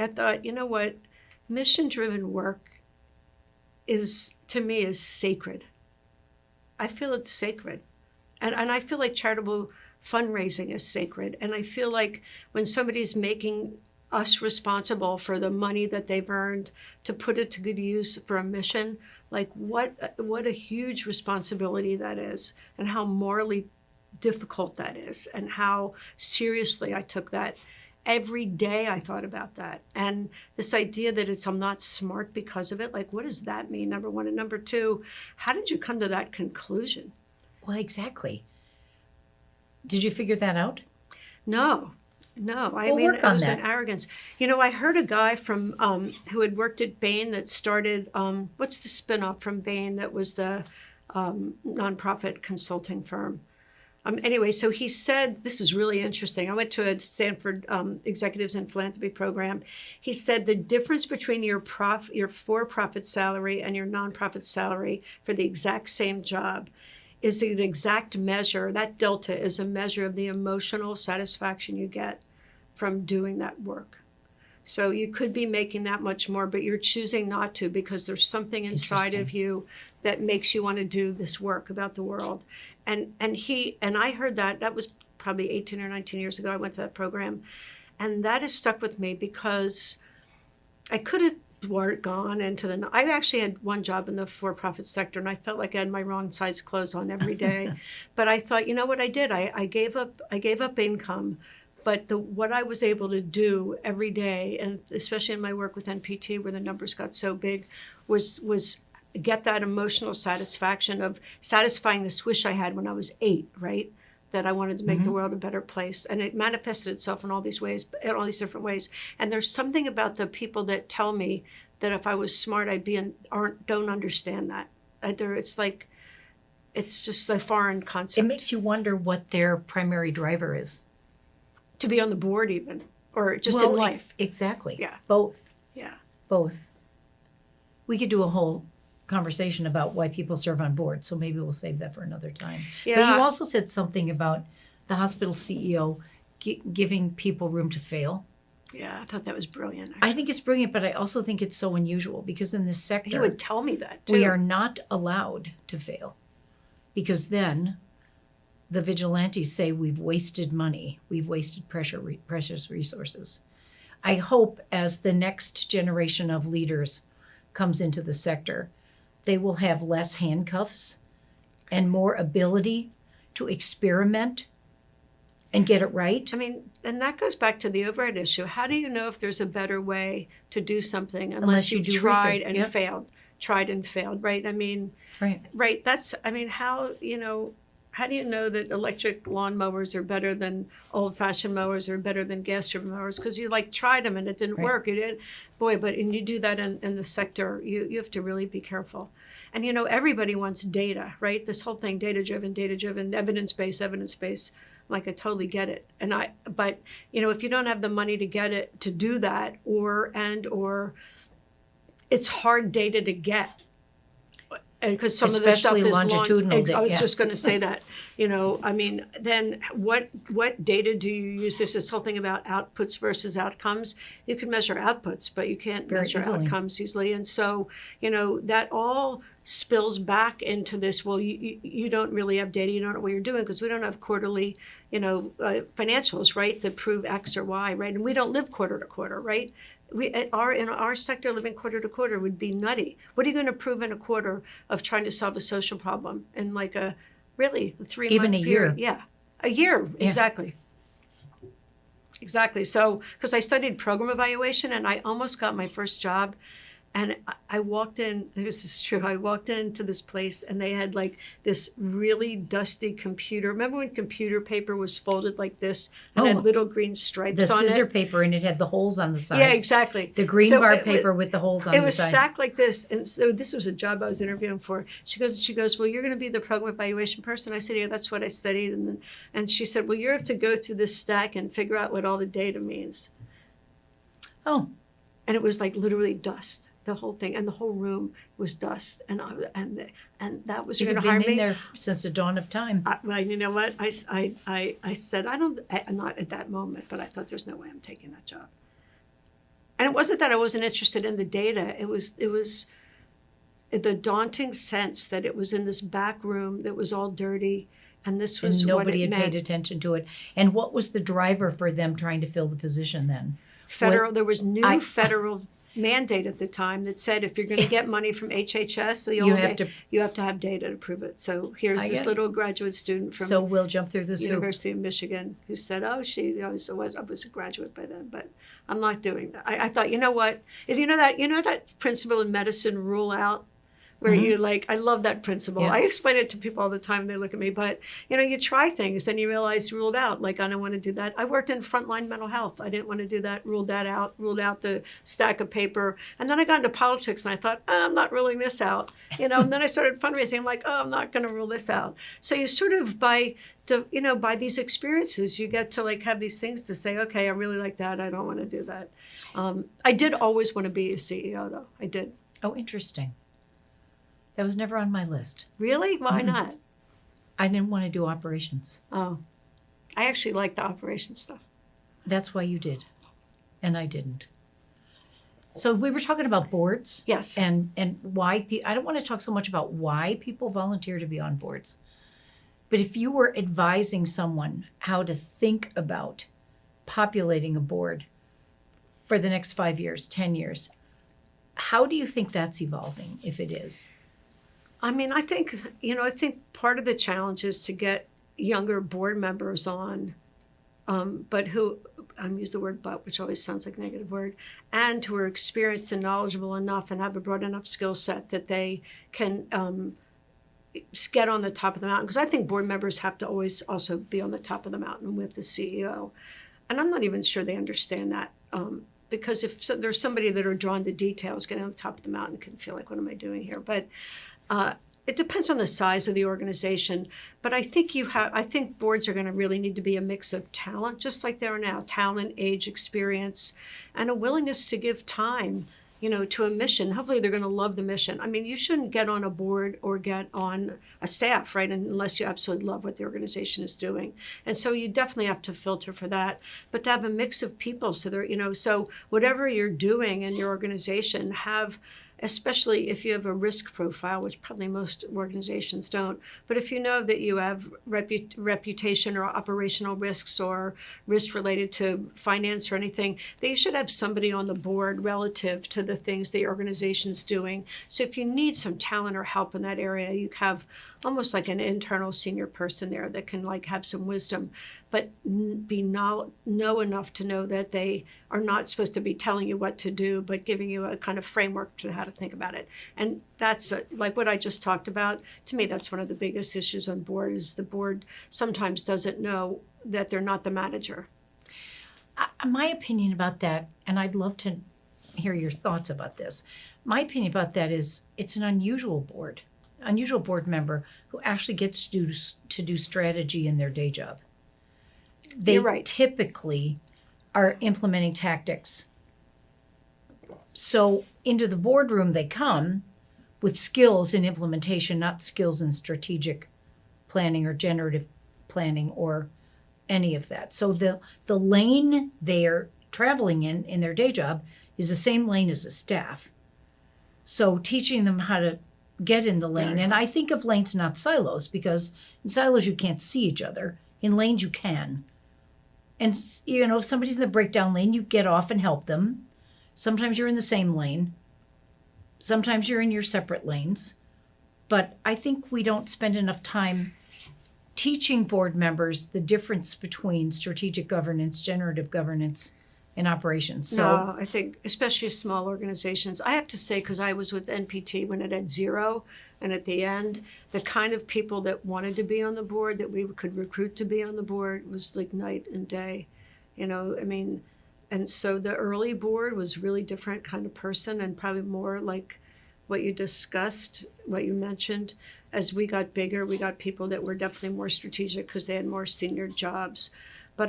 thought, you know what? Mission-driven work to me is sacred. I feel it's sacred. And I feel like charitable fundraising is sacred. And I feel like when somebody's making us responsible for the money that they've earned to put it to good use for a mission, what a huge responsibility that is, and how morally difficult that is, and how seriously I took that. Every day I thought about that. And this idea that I'm not smart because of it, what does that mean, number one? And number two, how did you come to that conclusion? Well, exactly. Did you figure that out? No. I Well, mean, work it on was that. an arrogance. I heard a guy from who had worked at Bain that started what's the spinoff from Bain that was the nonprofit consulting firm. Anyway, so he said, this is really interesting. I went to a Stanford Executives in Philanthropy program. He said the difference between your for-profit salary and your nonprofit salary for the exact same job is an exact measure. That delta is a measure of the emotional satisfaction you get from doing that work. So you could be making that much more, but you're choosing not to because there's something inside of you that makes you want to do this work about the world. And I heard that was probably 18 or 19 years ago. I went to that program, and that has stuck with me because I could have gone into I actually had one job in the for-profit sector, and I felt like I had my wrong size clothes on every day. But I thought, you know what I did? I gave up income. But what I was able to do every day, and especially in my work with NPT, where the numbers got so big, was get that emotional satisfaction of satisfying this wish I had when I was 8, right? That I wanted to make the world a better place. And it manifested itself in all these ways, in all these different ways. And there's something about the people that tell me that if I was smart, I'd be don't understand that. It's like, it's just a foreign concept. It makes you wonder what their primary driver is. To be on the board even, or just in life. Exactly. Yeah. Both. Yeah. Both. We could do a whole conversation about why people serve on boards, so maybe we'll save that for another time. Yeah. But you also said something about the hospital CEO giving people room to fail. Yeah, I thought that was brilliant. Actually. I think it's brilliant, but I also think it's so unusual because in this sector, He would tell me that too. we are not allowed to fail because then the vigilantes say we've wasted money, we've wasted precious resources. I hope as the next generation of leaders comes into the sector, they will have less handcuffs and more ability to experiment and get it right. I mean, and that goes back to the overhead issue. How do you know if there's a better way to do something unless you've do tried research. and Yep. failed? Tried and failed, right? I mean, Right. That's, I mean, how do you know that electric lawnmowers are better than old-fashioned mowers or better than gas-driven mowers? Because you tried them and it didn't work. It did, boy. But and you do that in the sector, you have to really be careful. And everybody wants data, right? This whole thing, data-driven, evidence-based. Like I totally get it. But if you don't have the money to get it to do that, or it's hard data to get. And because some Especially of the stuff is longitudinal data, I was yeah. just going to say that, I mean, then what data do you use? There's this whole thing about outputs versus outcomes. You can measure outputs, but you can't Very measure easily. outcomes easily. And so, that all spills back into this. Well, you don't really have data. You don't know what you're doing because we don't have quarterly, financials, right, that prove X or Y, right? And we don't live quarter to quarter, right? In our sector, living quarter to quarter would be nutty. What are you going to prove in a quarter of trying to solve a social problem in like a 3-month Even a period? year. Yeah, a year, Yeah. Exactly. So, because I studied program evaluation and I almost got my first job. And I walked in, this is true, I walked into this place and they had like this really dusty computer. Remember when computer paper was folded like this and had little green stripes The on it? scissor paper, and it had the holes on the sides. Yeah, exactly. The green So bar it paper was- with the holes on It the was side. stacked like this. And so this was a job I was interviewing for. She goes, well, you're going to be the program evaluation person. I said, yeah, that's what I studied. And she said, well, you have to go through this stack and figure out what all the data means. Oh, And it was like literally dust, the whole thing. And the whole room was dust. And that was you've going to been hire in me. there since the dawn of time. Well, you know what? I said, not at that moment, but I thought there's no way I'm taking that job. And it wasn't that I wasn't interested in the data. It was the daunting sense that it was in this back room that was all dirty. And this was And nobody what it had meant. paid attention to it. And what was the driver for them trying to fill the position then? There was new federal mandate at the time that said if you're going to get money from HHS, you have to have data to prove it. So here's this little graduate student from So we'll jump through this hoop. University of Michigan who said, "Oh, I was a graduate by then, but I'm not doing that." I thought, you know what? Is that principle in medicine, rule out. where you like, I love that principle. Yeah. I explain it to people all the time. They look at me, but you try things, then you realize ruled out. Like, I don't want to do that. I worked in frontline mental health. I didn't want to do that. Ruled out the stack of paper. And then I got into politics and I thought, I'm not ruling this out. And then I started fundraising. I'm like, I'm not going to rule this out. So you sort of by these experiences, you get to like have these things to say, okay, I really like that. I don't want to do that. I did always want to be a CEO though. I did. Oh, interesting. That was never on my list. Really? Why not? I didn't want to do operations. Oh, I actually like the operation stuff. That's why you did, and I didn't. So we were talking about boards. Yes. And why I don't want to talk so much about why people volunteer to be on boards. But if you were advising someone how to think about populating a board for the next 5 years, 10 years, how do you think that's evolving, if it is? I mean, I think part of the challenge is to get younger board members on, but who, use the word but, which always sounds like a negative word, and who are experienced and knowledgeable enough and have a broad enough skill set that they can get on the top of the mountain. Because I think board members have to always also be on the top of the mountain with the CEO. And I'm not even sure they understand that. Because if there's somebody that are drawn to details, getting on the top of the mountain can feel like, what am I doing here? But it depends on the size of the organization. But I think boards are going to really need to be a mix of talent, just like they are now, talent, age, experience, and a willingness to give time, to a mission. Hopefully they're going to love the mission. I mean, you shouldn't get on a board or get on a staff, right, unless you absolutely love what the organization is doing. And so you definitely have to filter for that. But to have a mix of people, so so whatever you're doing in your organization, especially if you have a risk profile, which probably most organizations don't, but if you know that you have reputation or operational risks or risks related to finance or anything, that you should have somebody on the board relative to the things the organization's doing. So if you need some talent or help in that area, you have almost like an internal senior person there that can like have some wisdom, but know enough to know that they are not supposed to be telling you what to do, but giving you a kind of framework to how to think about it. And that's like what I just talked about. To me, that's one of the biggest issues on board is the board sometimes doesn't know that they're not the manager. My opinion about that, and I'd love to hear your thoughts about this. My opinion about that is it's an unusual board member who actually gets to do strategy in their day job. They You're right. typically are implementing tactics. So into the boardroom they come with skills in implementation, not skills in strategic planning or generative planning or any of that. So the lane they're traveling in their day job is the same lane as the staff. So teaching them how to get in the lane, and I think of lanes not silos, because in silos you can't see each other. In lanes you can. And if somebody's in the breakdown lane, you get off and help them. Sometimes you're in the same lane. Sometimes you're in your separate lanes. But I think we don't spend enough time teaching board members the difference between strategic governance, generative governance, and operations. So No, I think especially small organizations. I have to say, because I was with NPT when it had 0, and at the end, the kind of people that wanted to be on the board, that we could recruit to be on the board, was like night and day. And so the early board was really different kind of person, and probably more like what you discussed, what you mentioned. As we got bigger, we got people that were definitely more strategic because they had more senior jobs. But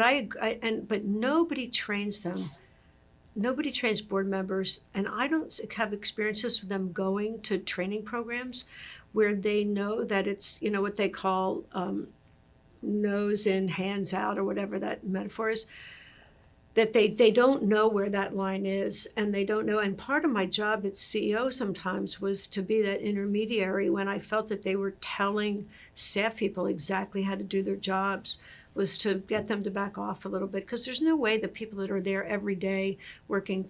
but nobody trains them. Nobody trains board members, and I don't have experiences with them going to training programs where they know that it's, what they call nose in, hands out, or whatever that metaphor is, that they don't know where that line is, and they don't know. And part of my job at CEO sometimes was to be that intermediary when I felt that they were telling staff people exactly how to do their jobs, was to get them to back off a little bit, because there's no way the people that are there every day working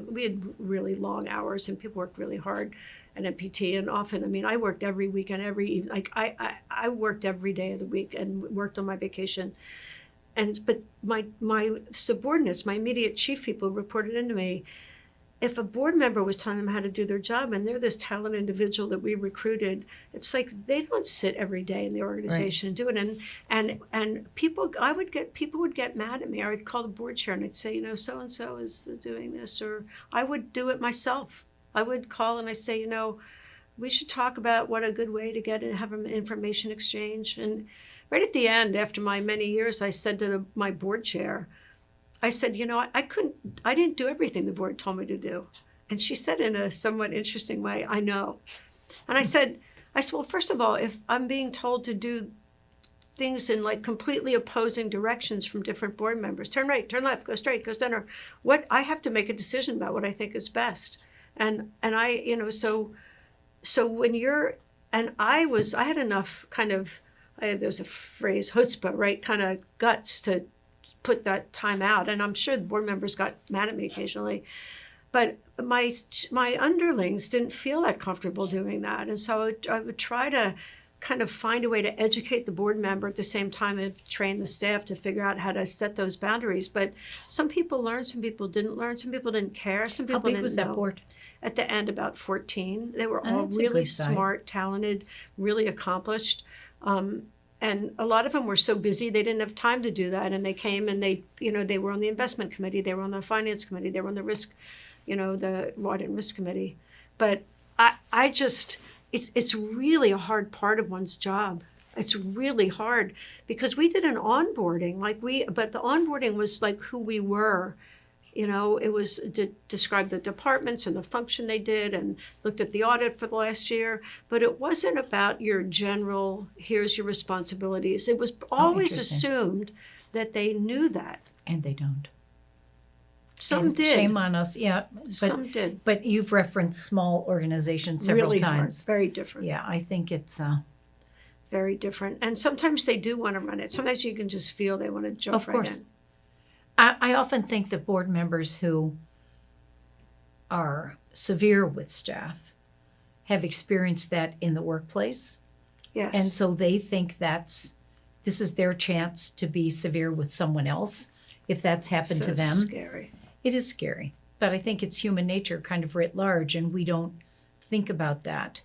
we had really long hours, and people worked really hard at NPT. And often, I worked every weekend, every evening. Like I worked every day of the week and worked on my vacation. But my subordinates, my immediate chief people reported into me, if a board member was telling them how to do their job and they're this talented individual that we recruited, it's like they don't sit every day in the organization and do it. And people would get mad at me. I would call the board chair and I'd say, so and so is doing this, or I would do it myself. I would call and I say, we should talk about what a good way to get and have an information exchange. And right at the end, after my many years, I said to my board chair, I said, I didn't do everything the board told me to do. And she said in a somewhat interesting way, I know. And I said, well, first of all, if I'm being told to do things in like completely opposing directions from different board members, turn right, turn left, go straight, go center, I have to make a decision about what I think is best. And I, so when I had enough there's a phrase, chutzpah, right? Kind of guts to put that time out. And I'm sure the board members got mad at me occasionally, but my underlings didn't feel that comfortable doing that. And so I would try to kind of find a way to educate the board member at the same time and train the staff to figure out how to set those boundaries. But some people learned, some people didn't learn, some people didn't care, some people didn't know. How big was that board? At the end, about 14. They were all really smart, talented, really accomplished. And a lot of them were so busy, they didn't have time to do that. And they came and they were on the investment committee, they were on the finance committee, they were on the risk, the audit and risk committee. But it's really a hard part of one's job. It's really hard because we did an onboarding, but the onboarding was like who we were. It was to describe the departments and the function they did and looked at the audit for the last year. But it wasn't about your general, here's your responsibilities. It was always assumed that they knew that. And they don't. Some did. Shame on us, yeah. Some did. But you've referenced small organizations several really times. Hard, very different. Yeah, I think it's... very different. And sometimes they do want to run it. Sometimes you can just feel they want to jump right in. I often think that board members who are severe with staff have experienced that in the workplace. Yes. And so they think this is their chance to be severe with someone else if that's happened to them. Scary. It is scary. But I think it's human nature kind of writ large, and we don't think about that.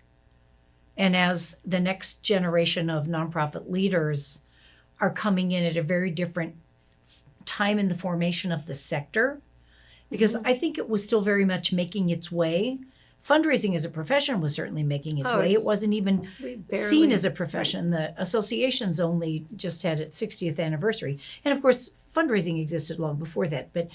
And as the next generation of nonprofit leaders are coming in at a very different time in the formation of the sector, because I think it was still very much making its way. Fundraising as a profession was certainly making its way. It wasn't even seen as a profession. Right. The associations only just had its 60th anniversary. And of course, fundraising existed long before that. But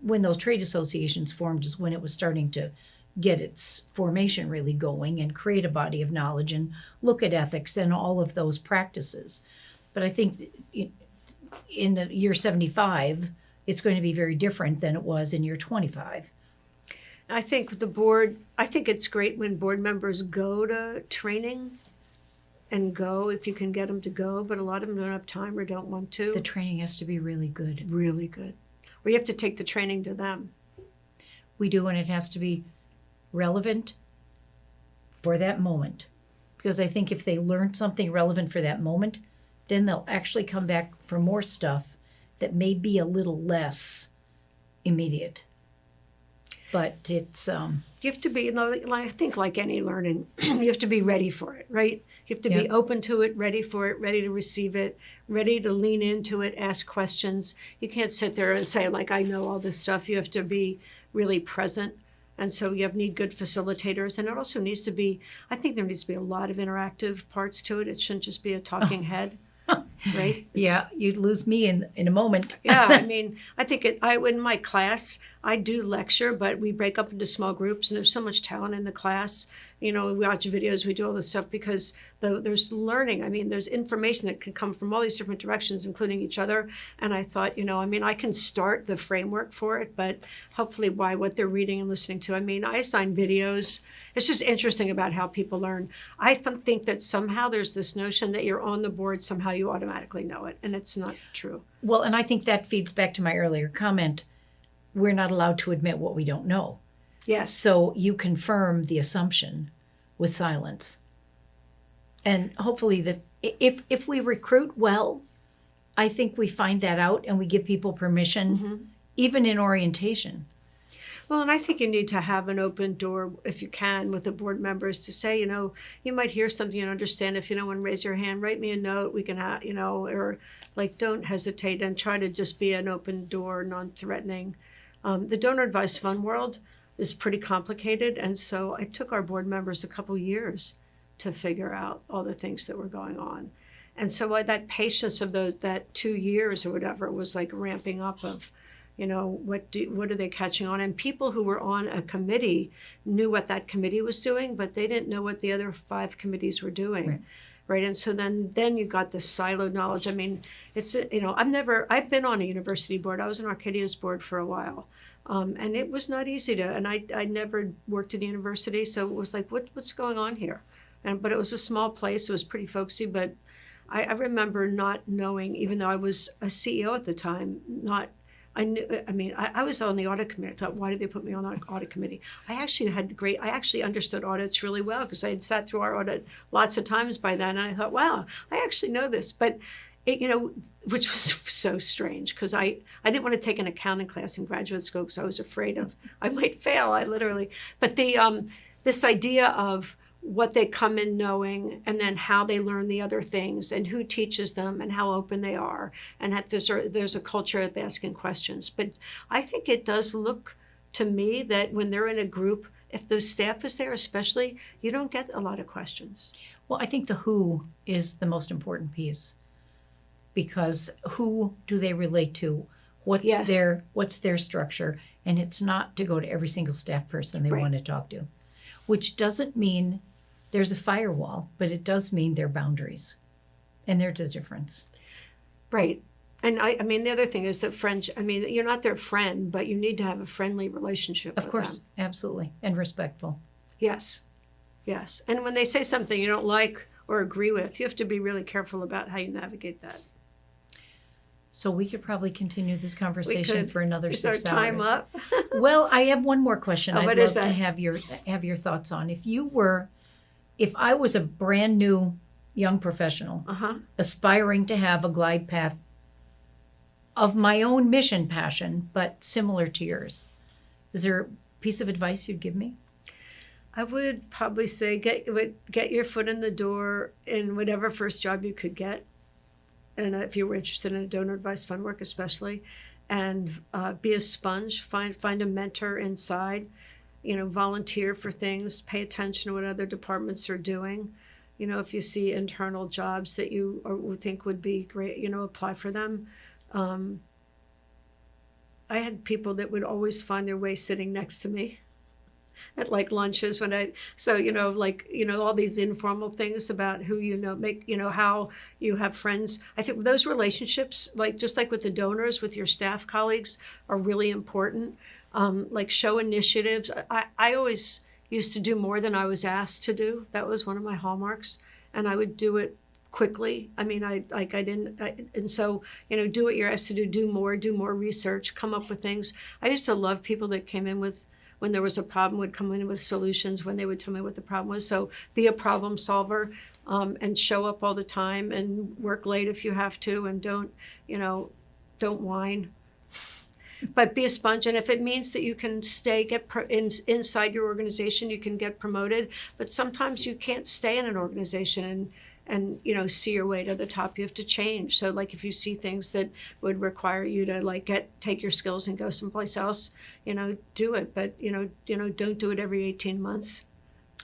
when those trade associations formed is when it was starting to get its formation really going and create a body of knowledge and look at ethics and all of those practices. But I think in the year 75, it's going to be very different than it was in year 25. I think it's great when board members go to training and go if you can get them to go, but a lot of them don't have time or don't want to. The training has to be really good. Really good. Or you have to take the training to them. We do, and it has to be relevant for that moment. Because I think if they learn something relevant for that moment, then they'll actually come back for more stuff that may be a little less immediate. But it's... You have to be, I think like any learning, you have to be ready for it, right? You have to be open to it, ready for it, ready to receive it, ready to lean into it, ask questions. You can't sit there and say, I know all this stuff. You have to be really present. And so you need good facilitators. And it also needs to be, I think there needs to be a lot of interactive parts to it. It shouldn't just be a talking head. Right? You'd lose me in a moment. I think in my class, I do lecture, but we break up into small groups, and there's so much talent in the class. We watch videos, we do all this stuff because there's learning. There's information that can come from all these different directions, including each other. And I thought, I can start the framework for it, but hopefully by what they're reading and listening to. I assign videos. It's just interesting about how people learn. I think that somehow there's this notion that you're on the board, somehow you automatically know it, and it's not true. Well, and I think that feeds back to my earlier comment. We're not allowed to admit what we don't know. Yes. So you confirm the assumption with silence. And hopefully if we recruit well, I think we find that out and we give people permission, even in orientation. Well, and I think you need to have an open door, if you can, with the board members to say, you might hear something you don't understand. If you don't want to raise your hand, write me a note. We can have, or like, don't hesitate and try to just be an open door, non-threatening. The donor advised fund world is pretty complicated. And so it took our board members a couple years to figure out all the things that were going on. And so that patience of that 2 years or whatever was like ramping up of, what are they catching on? And people who were on a committee knew what that committee was doing, but they didn't know what the other 5 committees were doing. Right. And so then you got this siloed knowledge. I mean, it's, I've been on a university board. I was on Arcadia's board for a while. And it was not easy and I never worked at a university. So it was like, what's going on here? But it was a small place. It was pretty folksy, but I remember not knowing, even though I was a CEO at the time, I was on the audit committee. I thought, why did they put me on the audit committee? I actually understood audits really well because I had sat through our audit lots of times by then. And I thought, wow, I actually know this. But, which was so strange because I didn't want to take an accounting class in graduate school because I was afraid I might fail. But this idea of what they come in knowing and then how they learn the other things and who teaches them and how open they are and that there's a culture of asking questions. But I think it does look to me that when they're in a group, if the staff is there especially, you don't get a lot of questions. Well, I think the who is the most important piece because who do they relate to? What's their structure? And it's not to go to every single staff person they want to talk to, which doesn't mean there's a firewall, but it does mean there are boundaries. And there's a difference. Right. And I mean, the other thing is that you're not their friend, but you need to have a friendly relationship with them. Of course, absolutely. And respectful. Yes. Yes. And when they say something you don't like or agree with, you have to be really careful about how you navigate that. So we could probably continue this conversation for another 6 hours. Is our time up? Well, I have one more question I'd love that? to have your thoughts on. If I was a brand new young professional aspiring to have a glide path of my own mission passion, but similar to yours, is there a piece of advice you'd give me? I would probably say get your foot in the door in whatever first job you could get. And if you were interested in a donor advised fund work especially, and be a sponge, find a mentor inside, volunteer for things, pay attention to what other departments are doing. If you see internal jobs that you would think would be great, apply for them. I had people that would always find their way sitting next to me at like lunches all these informal things about who how you have friends. I think those relationships, just like with the donors, with your staff colleagues, are really important. Show initiatives. I always used to do more than I was asked to do. That was one of my hallmarks, and I would do it quickly. I mean, do what you're asked to do. Do more research. Come up with things. I used to love people that came in when there was a problem, would come in with solutions when they would tell me what the problem was. So be a problem solver, and show up all the time and work late if you have to, and don't whine. But be a sponge, and if it means that you can stay, inside your organization, you can get promoted. But sometimes you can't stay in an organization and see your way to the top. You have to change. So if you see things that would require you to take your skills and go someplace else, do it. But don't do it every 18 months.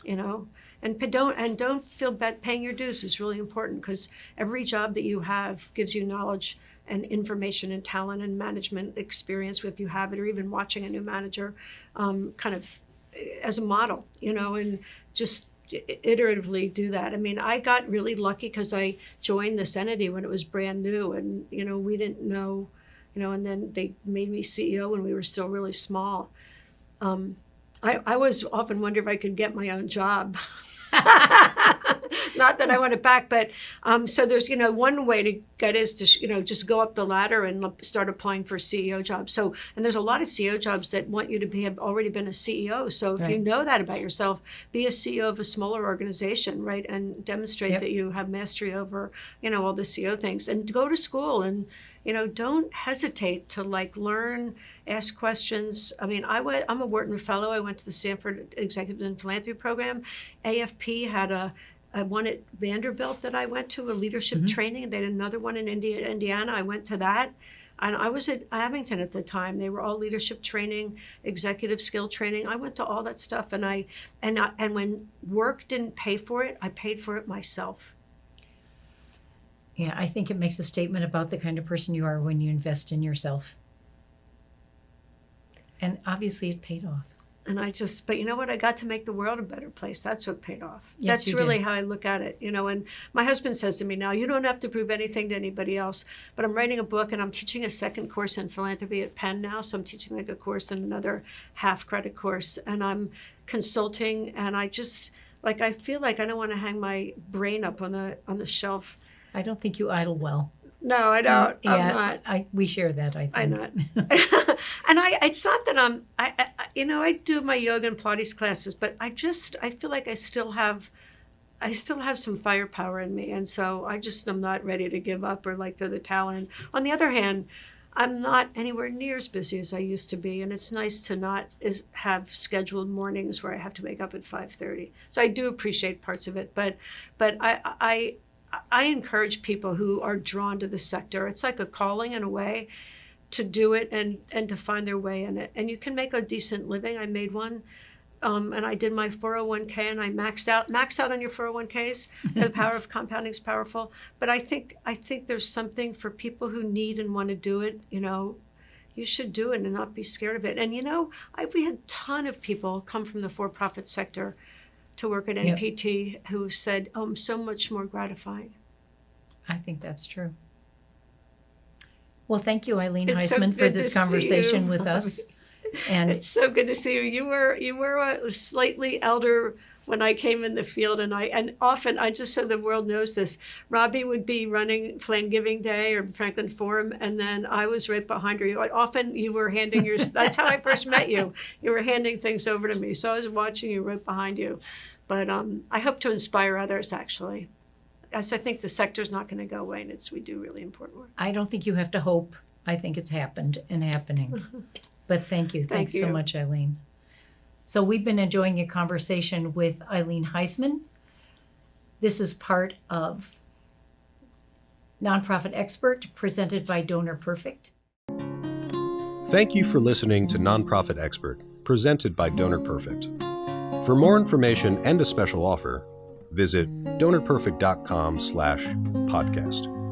And don't feel bad. Paying your dues is really important because every job that you have gives you knowledge and information and talent and management experience if you have it, or even watching a new manager kind of as a model, and just iteratively do that. I mean, I got really lucky because I joined this entity when it was brand new, and we didn't know, and then they made me CEO when we were still really small. I was often wonder if I could get my own job. Not that I want it back, but so there's one way to get is to just go up the ladder and start applying for CEO jobs. So, and there's a lot of CEO jobs that want you to have already been a CEO. So if you know that about yourself, be a CEO of a smaller organization, right, and demonstrate that you have mastery over all the CEO things, and go to school and don't hesitate to learn, ask questions. I mean, I'm a Wharton Fellow. I went to the Stanford Executive and Philanthropy Program. AFP had a one at Vanderbilt that I went to, a leadership training, and they had another one in Indiana. I went to that. And I was at Abington at the time. They were all leadership training, executive skill training. I went to all that stuff, and when work didn't pay for it, I paid for it myself. Yeah, I think it makes a statement about the kind of person you are when you invest in yourself. And obviously it paid off. And but you know what? I got to make the world a better place. That's what paid off. Yes, That's really how I look at it. And my husband says to me now, you don't have to prove anything to anybody else, but I'm writing a book and I'm teaching a second course in philanthropy at Penn now. So I'm teaching a course and another half credit course, and I'm consulting, and I feel like I don't want to hang my brain up on the shelf. I don't think you idle well. No, I don't. Yeah, I'm not. We share that, I think. I'm not. And it's not that I do my yoga and Pilates classes, but I feel like I still have some firepower in me. And so I'm not ready to give up or throw the towel in. On the other hand, I'm not anywhere near as busy as I used to be. And it's nice to not have scheduled mornings where I have to wake up at 5:30. So I do appreciate parts of it. But I encourage people who are drawn to the sector. It's like a calling in a way to do it and to find their way in it. And you can make a decent living. I made one, and I did my 401k, and I maxed out on your 401ks. The power of compounding is powerful. But I think there's something for people who need and want to do it. You should do it and not be scared of it. And we had a ton of people come from the for-profit sector to work at NPT who said, so much more gratifying. I think that's true. Well, thank you, Eileen Heisman, for this conversation with us. And it's so good to see you. You were slightly elder when I came in the field, and often, I just so the world knows this, Robbe would be running Thanksgiving Day or Franklin Forum, and then I was right behind her. Often you were handing that's how I first met you. You were handing things over to me, so I was watching you right behind you. But I hope to inspire others, actually. As I think the sector's not going to go away, and we do really important work. I don't think you have to hope. I think it's happened and happening. But thank you. Thanks so much, Eileen. So we've been enjoying a conversation with Eileen Heisman. This is part of Nonprofit Expert, presented by Donor Perfect. Thank you for listening to Nonprofit Expert, presented by Donor Perfect. For more information and a special offer, visit donorperfect.com/podcast.